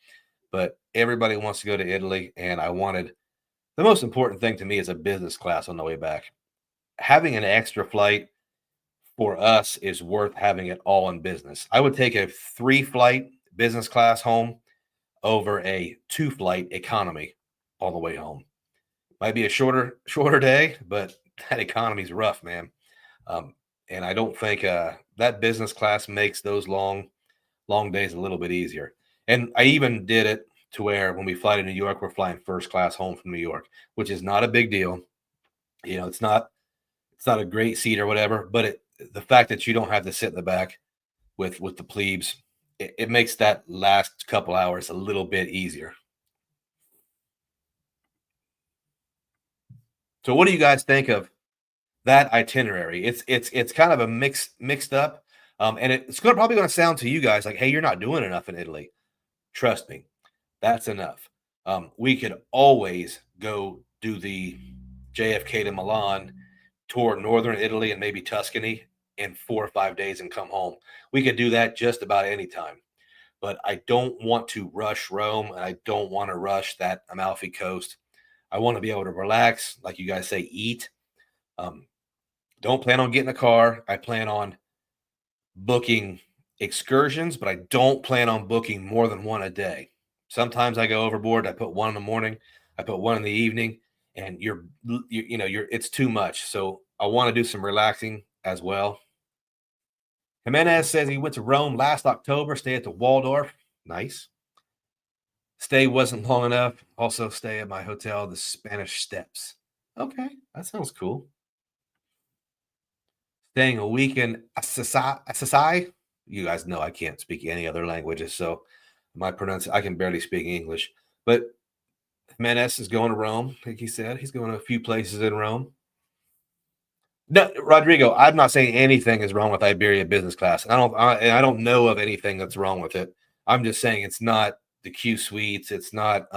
but everybody wants to go to Italy. And the most important thing to me is a business class on the way back. Having an extra flight for us is worth having it all in business. I would take a 3-flight business class home over a 2-flight economy all the way home. Might be a shorter day, but that economy's rough, man. And I don't think that business class makes those long days a little bit easier. And I even did it to where when we fly to New York, we're flying first class home from New York, which is not a big deal. It's not a great seat or whatever, but the fact that you don't have to sit in the back with the plebes, it makes that last couple hours a little bit easier. So what do you guys think of that itinerary? It's kind of a mixed up, and it's probably going to sound to you guys like, hey, you're not doing enough in Italy. Trust me, that's enough. We could always go do the JFK to Milan, tour northern Italy and maybe Tuscany in 4 or 5 days and come home. We could do that just about any time. But I don't want to rush Rome, and I don't want to rush that Amalfi Coast. I want to be able to relax, like you guys say, eat. Don't plan on getting a car. I plan on booking excursions, but I don't plan on booking more than one a day. Sometimes I go overboard. I put one in the morning. I put one in the evening, and it's too much. So I want to do some relaxing as well. Jimenez says he went to Rome last October, stay at the Waldorf. Nice. Stay wasn't long enough. Also stay at my hotel, the Spanish Steps. Okay, that sounds cool. Staying a week in Assisi. You guys know I can't speak any other languages, so I can barely speak English. But Jimenez is going to Rome, like he said. He's going to a few places in Rome. No, Rodrigo, I'm not saying anything is wrong with Iberia business class. I don't know of anything that's wrong with it. I'm just saying it's not the Q suites. It's not,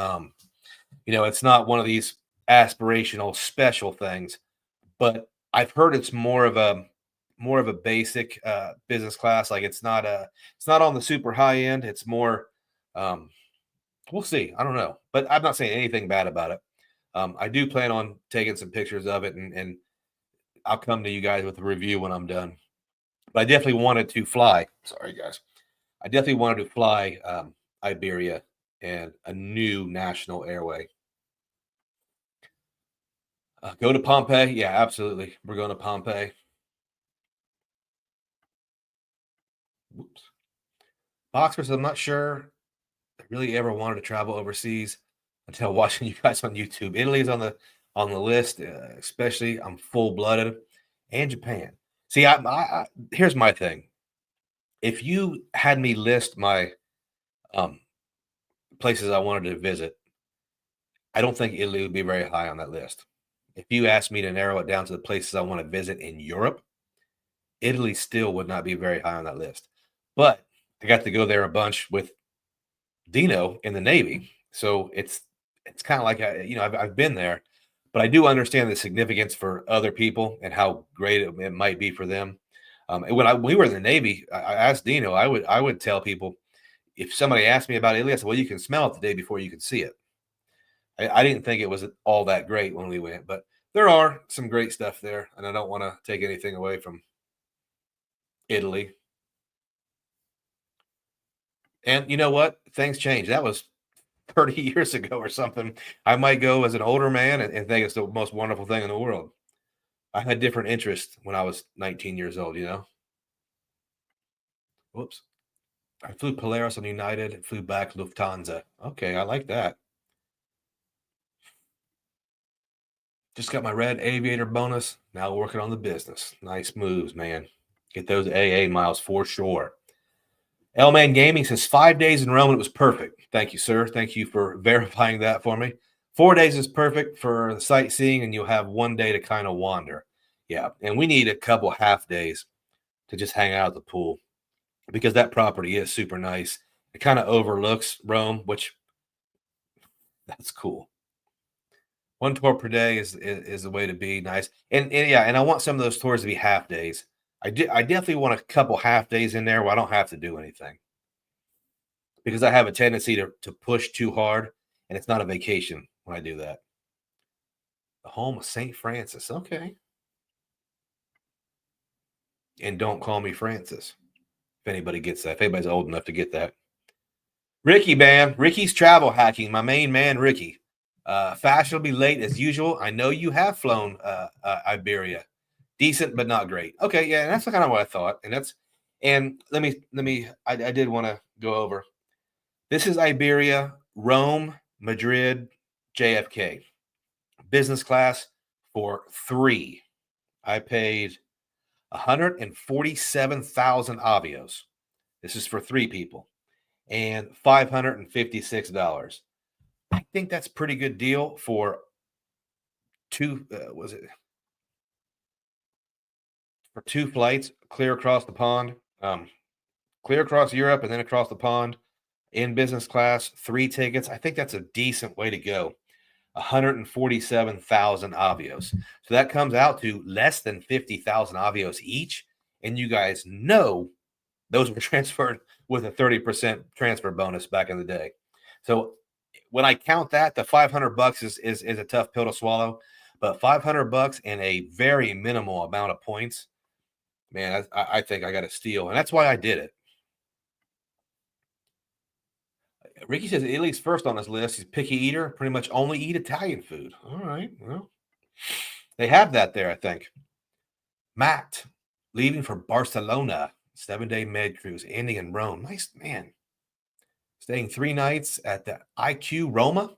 it's not one of these aspirational special things. But I've heard it's more of a basic business class. Like it's not on the super high end. It's more, we'll see. I don't know, but I'm not saying anything bad about it. I do plan on taking some pictures of it, and I'll come to you guys with a review when I'm done. But I definitely wanted to fly. Sorry, guys. I definitely wanted to fly Iberia and a new national airway. Go to Pompeii. Yeah, absolutely. We're going to Pompeii. Whoops. Boxers, I'm not sure I really ever wanted to travel overseas until watching you guys on YouTube. Italy is on the list, especially I'm full-blooded, and Japan. See, here's my thing. If you had me list my places I wanted to visit, I don't think Italy would be very high on that list. If you asked me to narrow it down to the places I want to visit in Europe, Italy still would not be very high on that list. But I got to go there a bunch with Dino in the Navy. So it's kind of like I've been there, but I do understand the significance for other people and how great it might be for them. And when we were in the Navy, I asked Dino, I would tell people, if somebody asked me about Italy, I said, well, you can smell it the day before you can see it. I didn't think it was all that great when we went, but there are some great stuff there, and I don't want to take anything away from Italy. And you know what? Things change. That was 30 years ago or something. I might go as an older man and think it's the most wonderful thing in the world. I had different interests when I was 19 years old, you know? Whoops. I flew Polaris on United and flew back Lufthansa. Okay, I like that. Just got my red aviator bonus. Now working on the business. Nice moves, man. Get those AA miles for sure. L-Man Gaming says 5 days in Rome and it was perfect. Thank you, sir. Thank you for verifying that for me. 4 days is perfect for sightseeing, and you'll have 1 day to kind of wander. Yeah, and we need a couple half days to just hang out at the pool because that property is super nice. It kind of overlooks Rome, which that's cool. 1 tour per day is the way to be. Nice. And yeah, and I want some of those tours to be half days. I definitely want a couple half days in there where I don't have to do anything, because I have a tendency to push too hard, and it's not a vacation when I do that. The home of St. Francis. Okay. And don't call me Francis. If anybody gets that, if anybody's old enough to get that. Ricky, man. Ricky's travel hacking. My main man, Ricky. Fashionably late as usual. I know you have flown Iberia. Decent, but not great. Okay, yeah, and that's kind of what I thought. And let me. I did want to go over. This is Iberia, Rome, Madrid, JFK. Business class for 3. I paid 147,000 avios. This is for 3 people, and $556. I think that's a pretty good deal for 2. Was it for 2 flights clear across the pond, clear across Europe, and then across the pond in business class? 3 tickets. I think that's a decent way to go. 147,000 avios. So that comes out to less than 50,000 avios each. And you guys know those were transferred with a 30% transfer bonus back in the day. So when I count that, the $500 is a tough pill to swallow, but $500 and a very minimal amount of points, man, I think I got a steal. And that's why I did it. Ricky says Italy's first on his list. He's a picky eater, pretty much only eat Italian food. All right. Well, they have that there, I think. Matt, leaving for Barcelona, 7-day med cruise, ending in Rome. Nice, man. Staying 3 nights at the IQ Roma.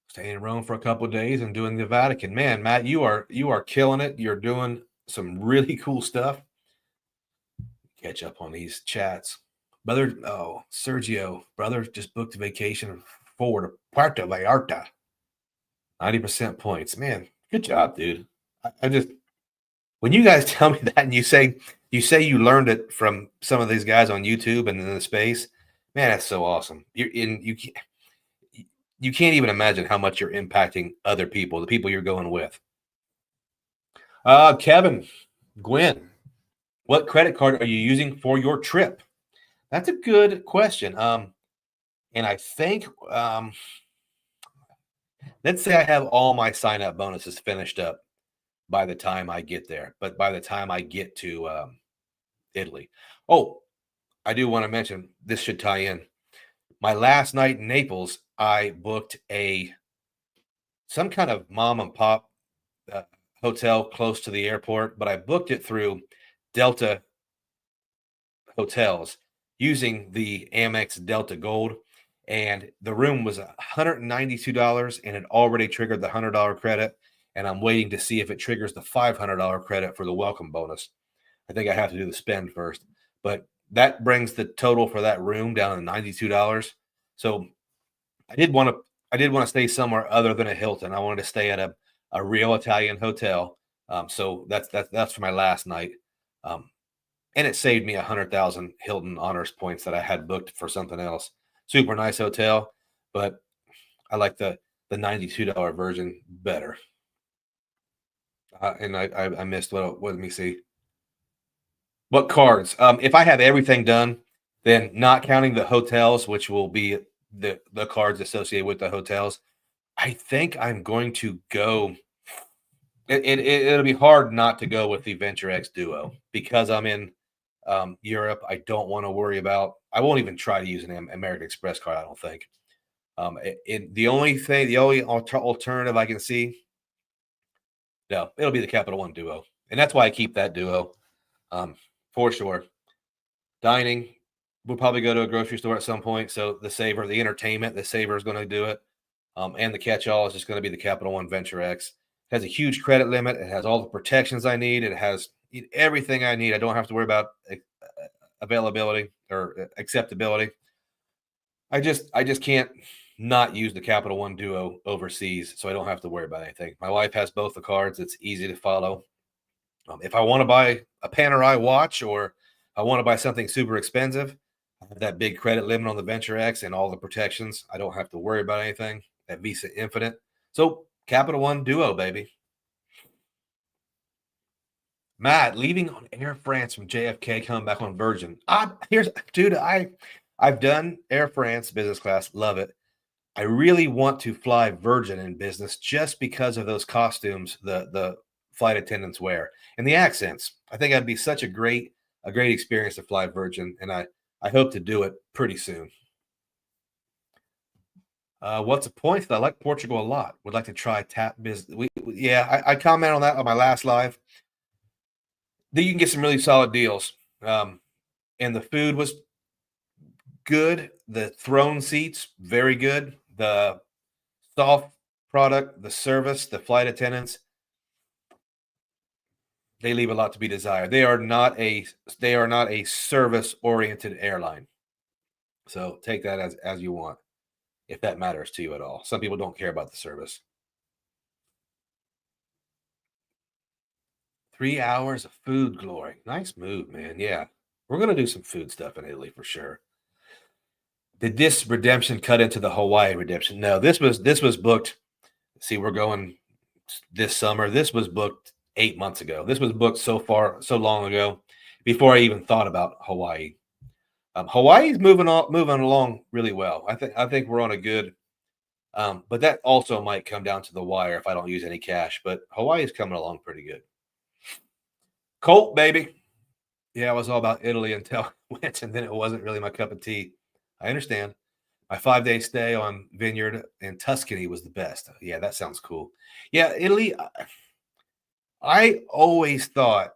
Staying in Rome for a couple of days and doing the Vatican. Man, Matt, you are killing it. You're doing some really cool stuff. Catch up on these chats. Brother, Sergio, brother just booked a vacation forward to Puerto Vallarta. 90% points. Man, good job, dude. I just, when you guys tell me that and you say you learned it from some of these guys on YouTube and in the space, man, that's so awesome. You can't even imagine how much you're impacting other people, the people you're going with. Kevin, Gwen, what credit card are you using for your trip? That's a good question. And I think, let's say I have all my sign-up bonuses finished up by the time I get there, but by the time I get to Italy. Oh, I do want to mention, this should tie in. My last night in Naples, I booked some kind of mom and pop hotel close to the airport, but I booked it through Delta Hotels using the Amex Delta Gold, and the room was $192 and it already triggered the $100 credit, and I'm waiting to see if it triggers the $500 credit for the welcome bonus. I think I have to do the spend first, but that brings the total for that room down to $92. So I did want to stay somewhere other than a Hilton. I wanted to stay at a real Italian hotel. So that's for my last night. and it saved me 100,000 Hilton honors points that I had booked for something else. Super nice hotel, but I like the $92 version better. And I missed what let me see. What cards? If I have everything done, then not counting the hotels, which will be the cards associated with the hotels, I think I'm going to go. It'll be hard not to go with the Venture X Duo because I'm in Europe. I don't want to worry about. I won't even try to use an American Express card. I don't think. The only alternative I can see, no, it'll be the Capital One Duo, and that's why I keep that Duo, for sure. Dining, we'll probably go to a grocery store at some point. So the saver, the entertainment, the saver is going to do it. And the catch-all is just going to be the Capital One Venture X. It has a huge credit limit. It has all the protections I need. It has everything I need. I don't have to worry about availability or acceptability. I just can't not use the Capital One Duo overseas, so I don't have to worry about anything. My wife has both the cards. It's easy to follow. If I want to buy a Panerai watch or I want to buy something super expensive, I have that big credit limit on the Venture X and all the protections. I don't have to worry about anything. That Visa Infinite. So Capital One Duo, baby. Matt, leaving on Air France from JFK, coming back on Virgin. I've done Air France business class, love it. I really want to fly Virgin in business just because of those costumes the flight attendants wear and the accents. I think that'd be such a great experience to fly Virgin, and I hope to do it pretty soon. What's the point? I like Portugal a lot. Would like to try tap business. I comment on that on my last live. Then you can get some really solid deals. And the food was good. The throne seats, very good. The soft product, the service, the flight attendants, they leave a lot to be desired. They are not a service oriented airline. So take that as you want, if that matters to you at all. Some people don't care about the service. 3 hours of food glory. Nice move, man. Yeah. We're going to do some food stuff in Italy for sure. Did this redemption cut into the Hawaii redemption? No, this was booked. See, we're going this summer. This was booked 8 months ago. This was booked so long ago before I even thought about Hawaii. Hawaii's moving along really well. I think we're on a good, but that also might come down to the wire if I don't use any cash. But Hawaii is coming along pretty good. Colt, baby. Yeah, I was all about Italy until I went, and then it wasn't really my cup of tea. I understand. My 5-day stay on Vineyard in Tuscany was the best. Yeah, that sounds cool. Yeah, Italy. I always thought,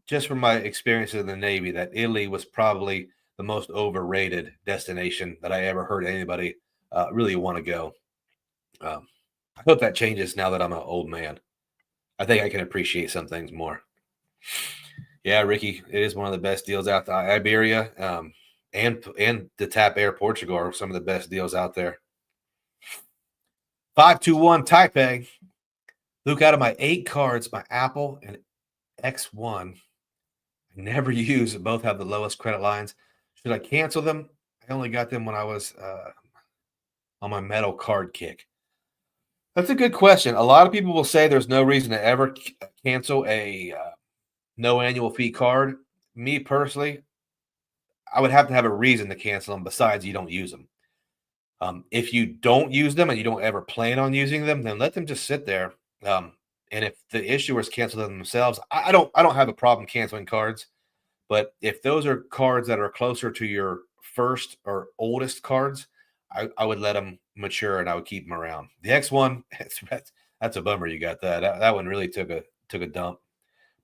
just from my experiences in the Navy, that Italy was probably the most overrated destination that I ever heard anybody really want to go. I hope that changes now that I'm an old man. I think I can appreciate some things more. Yeah, Ricky, it is one of the best deals out there. Iberia and the Tap Air Portugal are some of the best deals out there. 521 Taipei. Luke, out of my 8 cards, my Apple and X1, I never use. Both have the lowest credit lines. Should I cancel them? I only got them when I was on my metal card kick. That's a good question. A lot of people will say there's no reason to ever cancel a no annual fee card. Me personally, I would have to have a reason to cancel them besides you don't use them. If you don't use them and you don't ever plan on using them, then let them just sit there. And if the issuers cancel them themselves, I don't have a problem canceling cards. But if those are cards that are closer to your first or oldest cards, I would let them mature and I would keep them around. The X1, that's a bummer. You got that. That one really took a dump.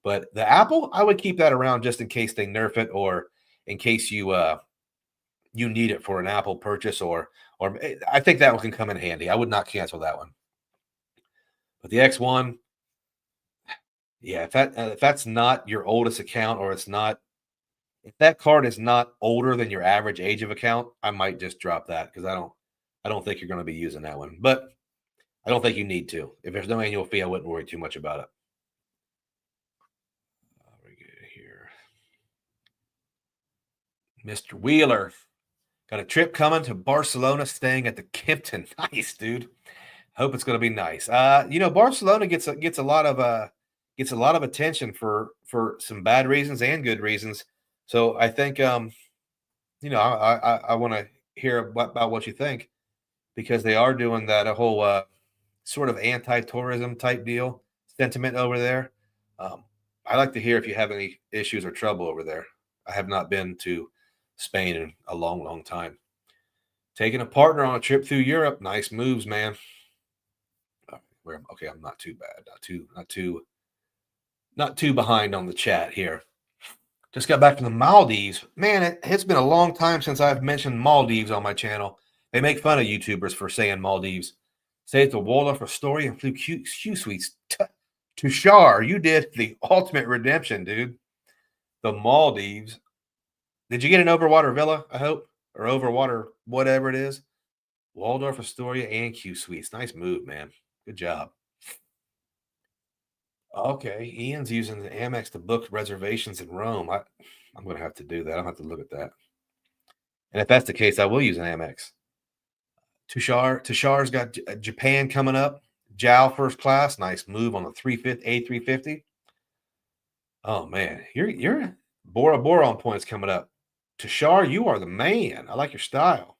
But the Apple, I would keep that around just in case they nerf it, or in case you need it for an Apple purchase, or I think that one can come in handy. I would not cancel that one. But the X1, yeah, if that's not your oldest account, or if that card is not older than your average age of account, I might just drop that because I don't think you're going to be using that one. But I don't think you need to. If there's no annual fee, I wouldn't worry too much about it. Here. Mr. Wheeler. Got a trip coming to Barcelona, staying at the Kimpton. Nice, dude. Hope it's going to be nice. Barcelona gets a lot of attention for some bad reasons and good reasons. So I think I want to hear about what you think, because they are doing that a whole sort of anti-tourism type deal sentiment over there. I'd like to hear if you have any issues or trouble over there. I have not been to Spain in a long, long time. Taking a partner on a trip through Europe. Nice moves, man. Okay, I'm not too bad. Not too behind on the chat here. Just got back from the Maldives. Man, it's been a long time since I've mentioned Maldives on my channel. They make fun of YouTubers for saying Maldives. Say it's a Waldorf Astoria and flew Q Suites. Tushar, you did the ultimate redemption, dude. The Maldives. Did you get an overwater villa, I hope? Or overwater, whatever it is? Waldorf Astoria and Q Suites. Nice move, man. Good job. Okay, Ian's using the Amex to book reservations in Rome. I'm going to have to do that. I'll have to look at that. And if that's the case, I will use an Amex. Tushar's got Japan coming up. Zhao first class. Nice move on the A350. Oh, man. You're Bora Bora on points coming up. Tushar, you are the man. I like your style.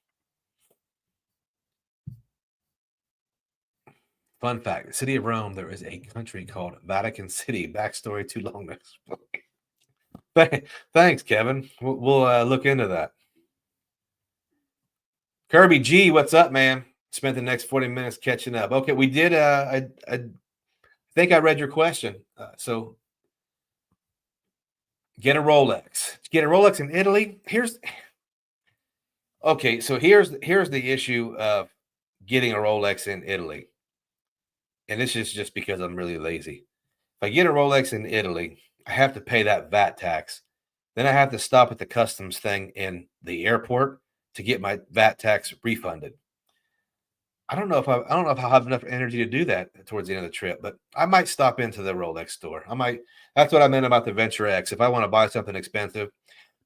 Fun fact, the city of Rome, there is a country called Vatican City. Backstory too long to explain. Thanks, Kevin. We'll look into that. Kirby G, what's up, man? Spent the next 40 minutes catching up. Okay, we did. I think I read your question. So get a Rolex. Get a Rolex in Italy. Here's the issue of getting a Rolex in Italy. And this is just because I'm really lazy. If I get a Rolex in Italy, I have to pay that VAT tax. Then I have to stop at the customs thing in the airport to get my VAT tax refunded. I don't know if I'll have enough energy to do that towards the end of the trip, but I might stop into the Rolex store. That's what I meant about the Venture X. If I want to buy something expensive,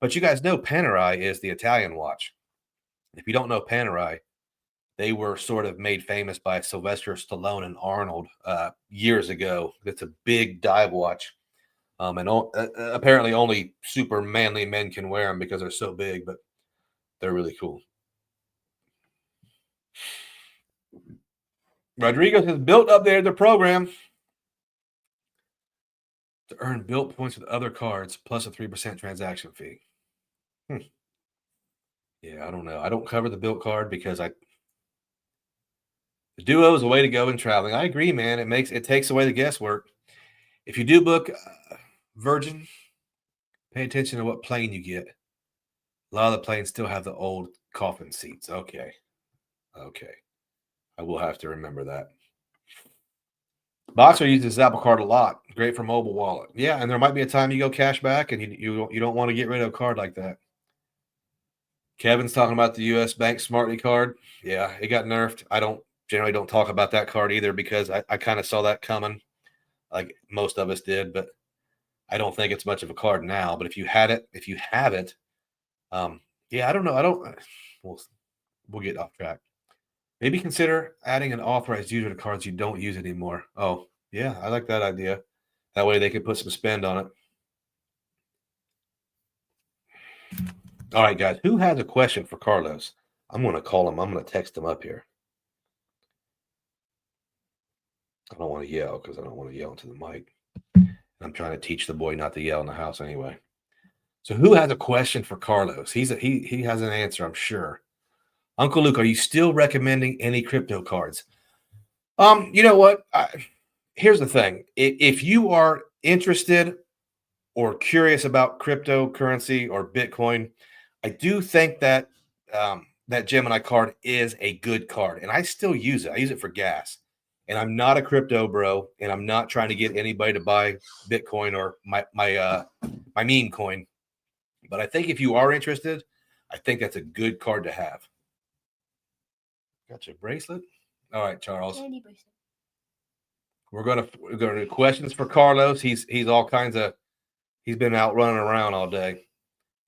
but you guys know Panerai is the Italian watch. If you don't know Panerai, they were sort of made famous by Sylvester Stallone and Arnold years ago. It's a big dive watch. And apparently only super manly men can wear them because they're so big, but they're really cool. Rodriguez has built up there the program to earn built points with other cards plus a 3% transaction fee. Yeah, I don't know. I don't cover the built card because the duo is a way to go in traveling. I agree, man. It takes away the guesswork. If you do book Virgin, pay attention to what plane you get. A lot of the planes still have the old coffin seats. Okay. I will have to remember that. Boxer uses his Apple Card a lot. Great for mobile wallet. Yeah, and there might be a time you go cash back and you don't want to get rid of a card like that. Kevin's talking about the U.S. Bank Smartly card. Yeah, it got nerfed. I generally don't talk about that card either because I kind of saw that coming, like most of us did. But I don't think it's much of a card now. But if you have it, yeah, I don't know. We'll get off track. Maybe consider adding an authorized user to cards you don't use anymore. Oh, yeah, I like that idea. That way they can put some spend on it. All right, guys, who has a question for Carlos? I'm going to call him. I'm going to text him up here. I don't want to yell because I don't want to yell into the mic. I'm trying to teach the boy not to yell in the house anyway. So who has a question for Carlos? He has an answer, I'm sure. Uncle Luke, are you still recommending any crypto cards? You know what? Here's the thing. If you are interested or curious about cryptocurrency or Bitcoin, I do think that that Gemini card is a good card, and I still use it. I use it for gas, and I'm not a crypto bro, and I'm not trying to get anybody to buy Bitcoin or my meme coin. But I think if you are interested, I think that's a good card to have. Got your bracelet? All right, Charles. We're gonna do questions for Carlos. He's all kinds of. He's been out running around all day.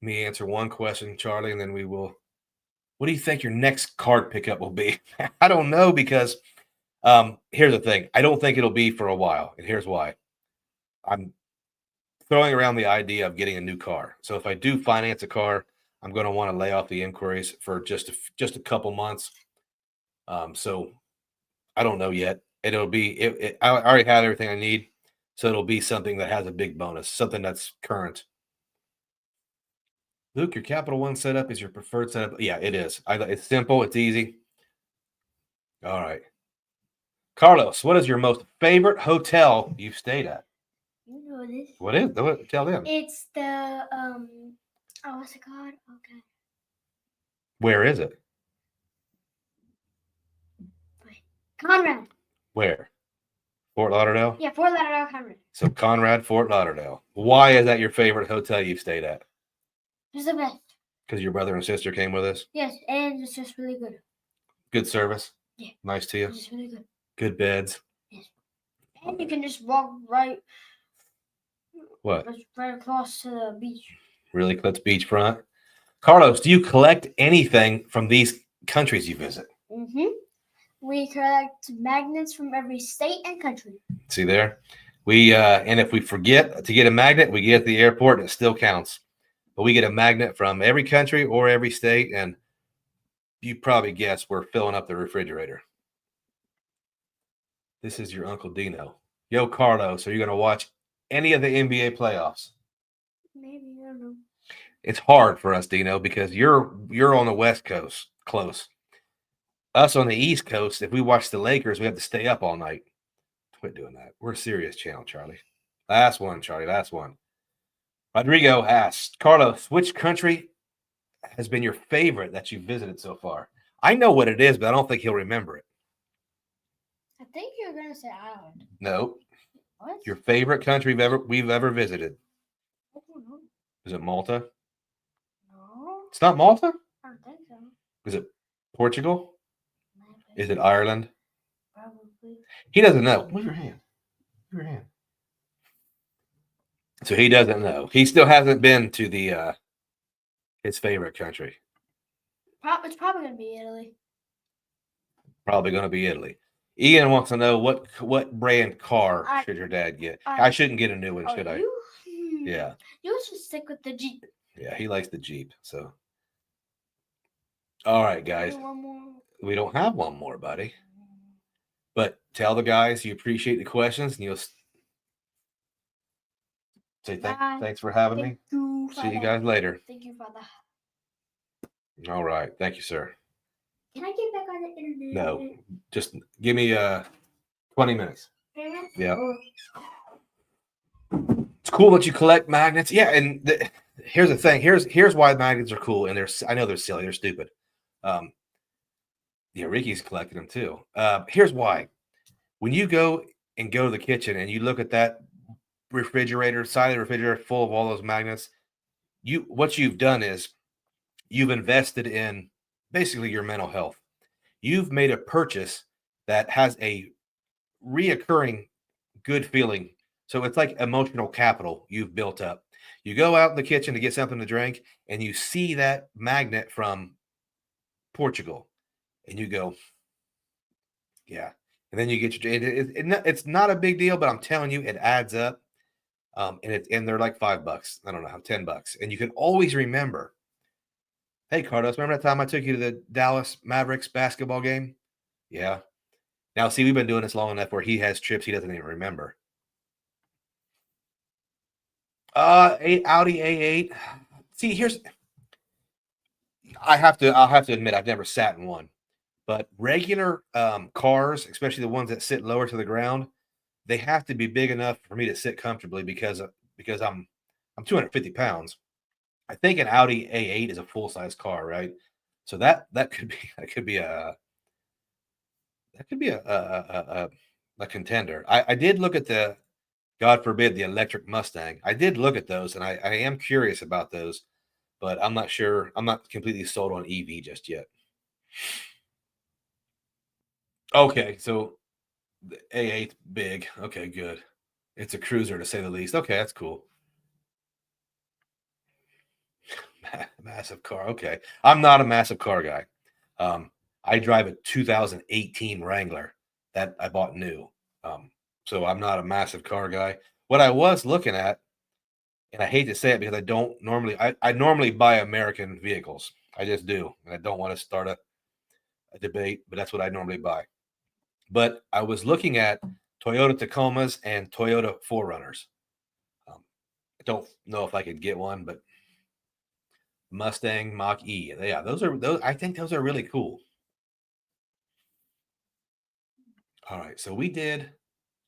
me answer one question, Charlie, and then we will. What do you think your next card pickup will be? I don't know because here's the thing. I don't think it'll be for a while, and here's why. I'm throwing around the idea of getting a new car. So if I do finance a car, I'm going to want to lay off the inquiries for just a couple months. So I don't know yet. It'll be. I already have everything I need, so it'll be something that has a big bonus, something that's current. Luke, your Capital One setup is your preferred setup. Yeah, it is. It's simple. It's easy. All right. Carlos, what is your most favorite hotel you've stayed at? You know this. What is? Tell them. It's the what's it called? Okay. Where is it? Conrad. Where? Fort Lauderdale? Yeah, Fort Lauderdale, Conrad. So Conrad, Fort Lauderdale. Why is that your favorite hotel you've stayed at? It's the best. Because your brother and sister came with us? Yes, and it's just really good. Good service? Yeah. Nice to you? It's just really good. Good beds? Yes. And you can just walk right. What? Right across to the beach. Really? That's beachfront? Carlos, do you collect anything from these countries you visit? Mm-hmm. We collect magnets from every state and country. See there? We and if we forget to get a magnet, we get at the airport and it still counts. But we get a magnet from every country or every state, and you probably guess we're filling up the refrigerator. This is your Uncle Dino. Yo, Carlos, are you going to watch any of the NBA playoffs? Maybe, I don't know. It's hard for us, Dino, because you're on the West Coast, close. Us on the East Coast, if we watch the Lakers, we have to stay up all night. Quit doing that. We're a serious channel, Charlie. Last one, Charlie. Last one. Rodrigo asks, Carlos, which country has been your favorite that you've visited so far? I know what it is, but I don't think he'll remember it. I think you're gonna say Ireland. No. What? Your favorite country we've ever visited? I don't know. Is it Malta? No. It's not Malta? I don't think so. Is it Portugal? Maybe. Is it Ireland? Probably. He doesn't know. Move your hand. Move your hand. So he doesn't know. He still hasn't been to the his favorite country. It's probably gonna be Italy. Probably going to be Italy. Ian wants to know what brand car should your dad get? I shouldn't get a new one, should I? Yeah. You should stick with the Jeep. Yeah, he likes the Jeep. So, all right, guys. One more. We don't have one more, buddy. But tell the guys you appreciate the questions, and you'll say thanks for having me. See you guys later. Thank you, Father. All right. Thank you, sir. Can I get back on the internet? No. Just give me 20 minutes. Yeah. It's cool that you collect magnets. Yeah, and here's the thing. Here's why magnets are cool, and I know they're silly, they're stupid. Yeah, Ricky's collecting them too. Here's why. When you go to the kitchen and you look at that refrigerator, side of the refrigerator full of all those magnets, what you've done is you've invested in basically your mental health. You've made a purchase that has a reoccurring good feeling. So it's like emotional capital you've built up. You go out in the kitchen to get something to drink, and you see that magnet from Portugal, and you go, yeah. And then you get your. It's not a big deal, but I'm telling you, it adds up. And they're like $5. I don't know how $10, and you can always remember. Hey, Carlos, remember that time I took you to the Dallas Mavericks basketball game? Yeah. Now, see, we've been doing this long enough where he has trips he doesn't even remember. Audi A8. See, I'll have to admit I've never sat in one, but regular cars, especially the ones that sit lower to the ground, they have to be big enough for me to sit comfortably because I'm 250 pounds. I think an Audi A8 is a full size car, right? So that could be a contender. I did look at the, God forbid, the electric Mustang. I did look at those, and I am curious about those, but I'm not sure. I'm not completely sold on EV just yet. Okay, so the A8 big. Okay, good. It's a cruiser to say the least. Okay, that's cool. Massive car. Okay. I'm not a massive car guy. I drive a 2018 Wrangler that I bought new. So I'm not a massive car guy. What I was looking at, and I hate to say it because I don't normally, I normally buy American vehicles. I just do. And I don't want to start a debate, but that's what I normally buy. But I was looking at Toyota Tacomas and Toyota 4Runners. I don't know if I could get one, but Mustang Mach E. Yeah, those. I think those are really cool. All right, so we did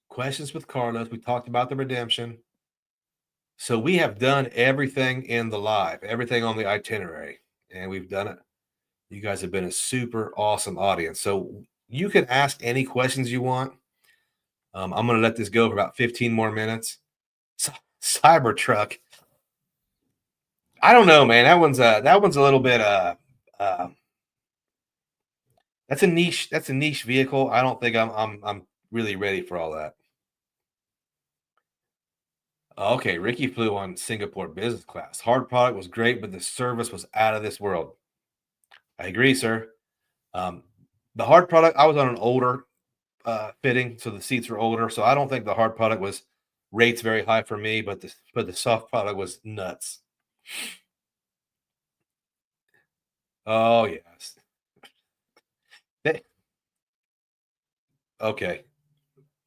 questions with Carlos. We talked about the redemption. So we have done everything in the live, everything on the itinerary, and we've done it. You guys have been a super awesome audience. So you can ask any questions you want. I'm going to let this go for about 15 more minutes. Cybertruck. I don't know, man. That one's a little bit that's a niche vehicle. I don't think I'm really ready for all that. Okay, Ricky flew on Singapore business class. Hard product was great, but the service was out of this world. I agree, sir. The hard product, I was on an older fitting, so the seats were older. So I don't think the hard product was rates very high for me, but the soft product was nuts. Oh yes. Okay,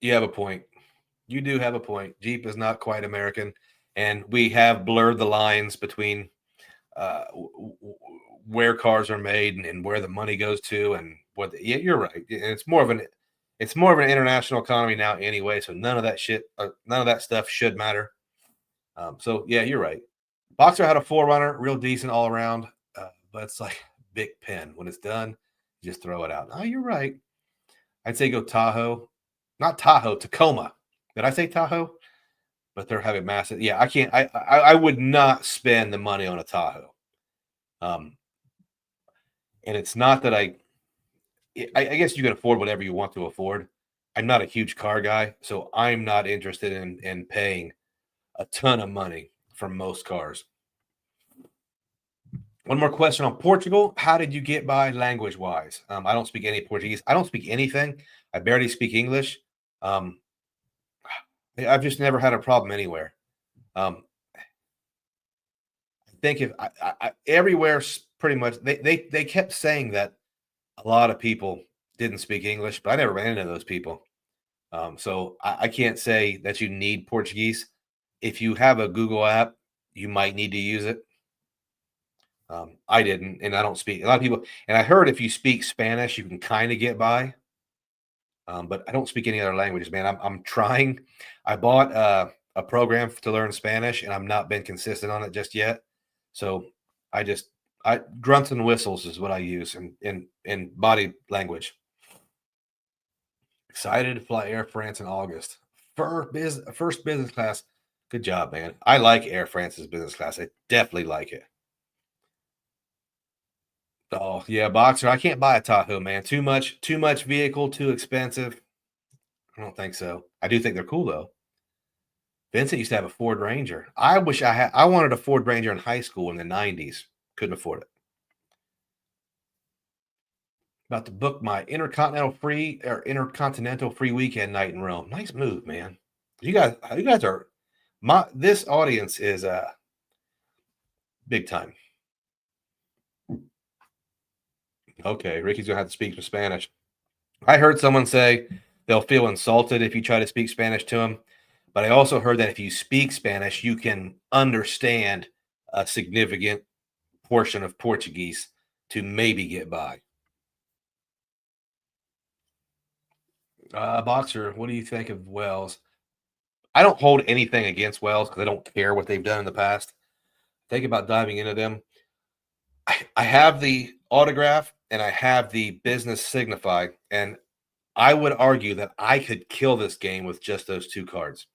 you have a point. You do have a point. Jeep is not quite American, and we have blurred the lines between where cars are made and where the money goes to, and yeah, you're right. It's more of an international economy now anyway. So none of that stuff should matter. So yeah, you're right. Boxer had a 4Runner, real decent all around, but it's like big pen. When it's done, you just throw it out. Oh, you're right. I'd say go Tahoe, not Tahoe, Tacoma. Did I say Tahoe? But they're having massive. Yeah, I can't. I would not spend the money on a Tahoe. And it's not that I guess you can afford whatever you want to afford. I'm not a huge car guy, so I'm not interested in paying a ton of money for most cars. One more question on Portugal. How did you get by language wise? I don't speak any Portuguese. I don't speak anything. I barely speak English. I've just never had a problem anywhere. I think if everywhere pretty much they kept saying that a lot of people didn't speak English, but I never ran into those people. So I can't say that you need Portuguese. If you have a Google app, you might need to use it. I didn't, and I don't speak. A lot of people, and I heard if you speak Spanish, you can kind of get by. But I don't speak any other languages, man. I'm trying. I bought a program to learn Spanish, and I've not been consistent on it just yet. So I grunts and whistles is what I use in body language. Excited to fly Air France in August. First business class. Good job, man. I like Air France's business class. I definitely like it. Oh yeah, Boxer. I can't buy a Tahoe, man. Too much vehicle, too expensive. I don't think so. I do think they're cool though. Vincent used to have a Ford Ranger. I wish I wanted a Ford Ranger in high school in the 90s. Couldn't afford it. About to book my intercontinental free weekend night in Rome. Nice move, man. You guys are this audience is big time. Okay, Ricky's gonna have to speak some Spanish. I heard someone say they'll feel insulted if you try to speak Spanish to them, but I also heard that if you speak Spanish, you can understand a significant portion of Portuguese to maybe get by. Boxer, what do you think of Wells? I don't hold anything against Wells because I don't care what they've done in the past. Think about diving into them. I have the autograph and I have the business signify, and I would argue that I could kill this game with just those two cards.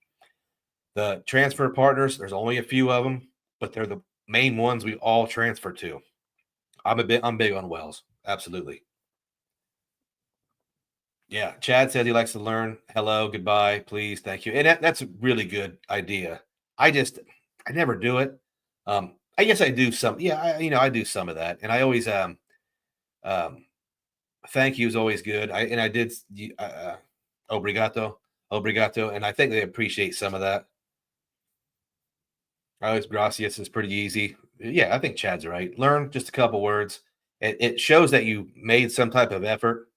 The transfer partners, there's only a few of them, but they're the main ones we all transfer to. I'm big on Wells. Absolutely. Yeah. Chad says he likes to learn. Hello, goodbye, please, thank you. And that's a really good idea. I never do it. I guess I do some. Yeah, I do some of that, and I always thank you is always good. I did obrigado, obrigado, and I think they appreciate some of that. I always gracias is pretty easy. Yeah, I think Chad's right. Learn just a couple words. It shows that you made some type of effort,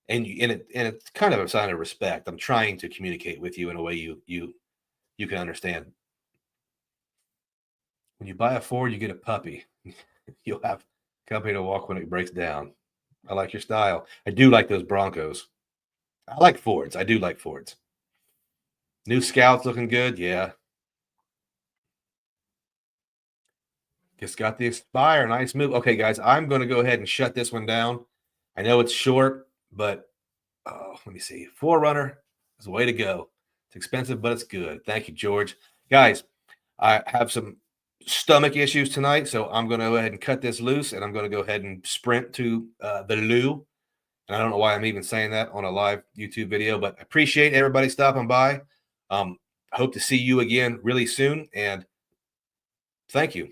and it's kind of a sign of respect. I'm trying to communicate with you in a way you can understand. When you buy a Ford, you get a puppy. You'll have company to walk when it breaks down. I like your style. I do like those Broncos. I like Fords. I do like Fords. New Scouts looking good. Yeah. Just got the Aspire. Nice move. Okay, guys, I'm going to go ahead and shut this one down. I know it's short, but let me see. Forerunner is the way to go. It's expensive, but it's good. Thank you, George. Guys, I have some stomach issues tonight, so I'm going to go ahead and cut this loose, and I'm going to go ahead and sprint to the loo. And I don't know why I'm even saying that on a live YouTube video, but I appreciate everybody stopping by. Hope to see you again really soon, and thank you.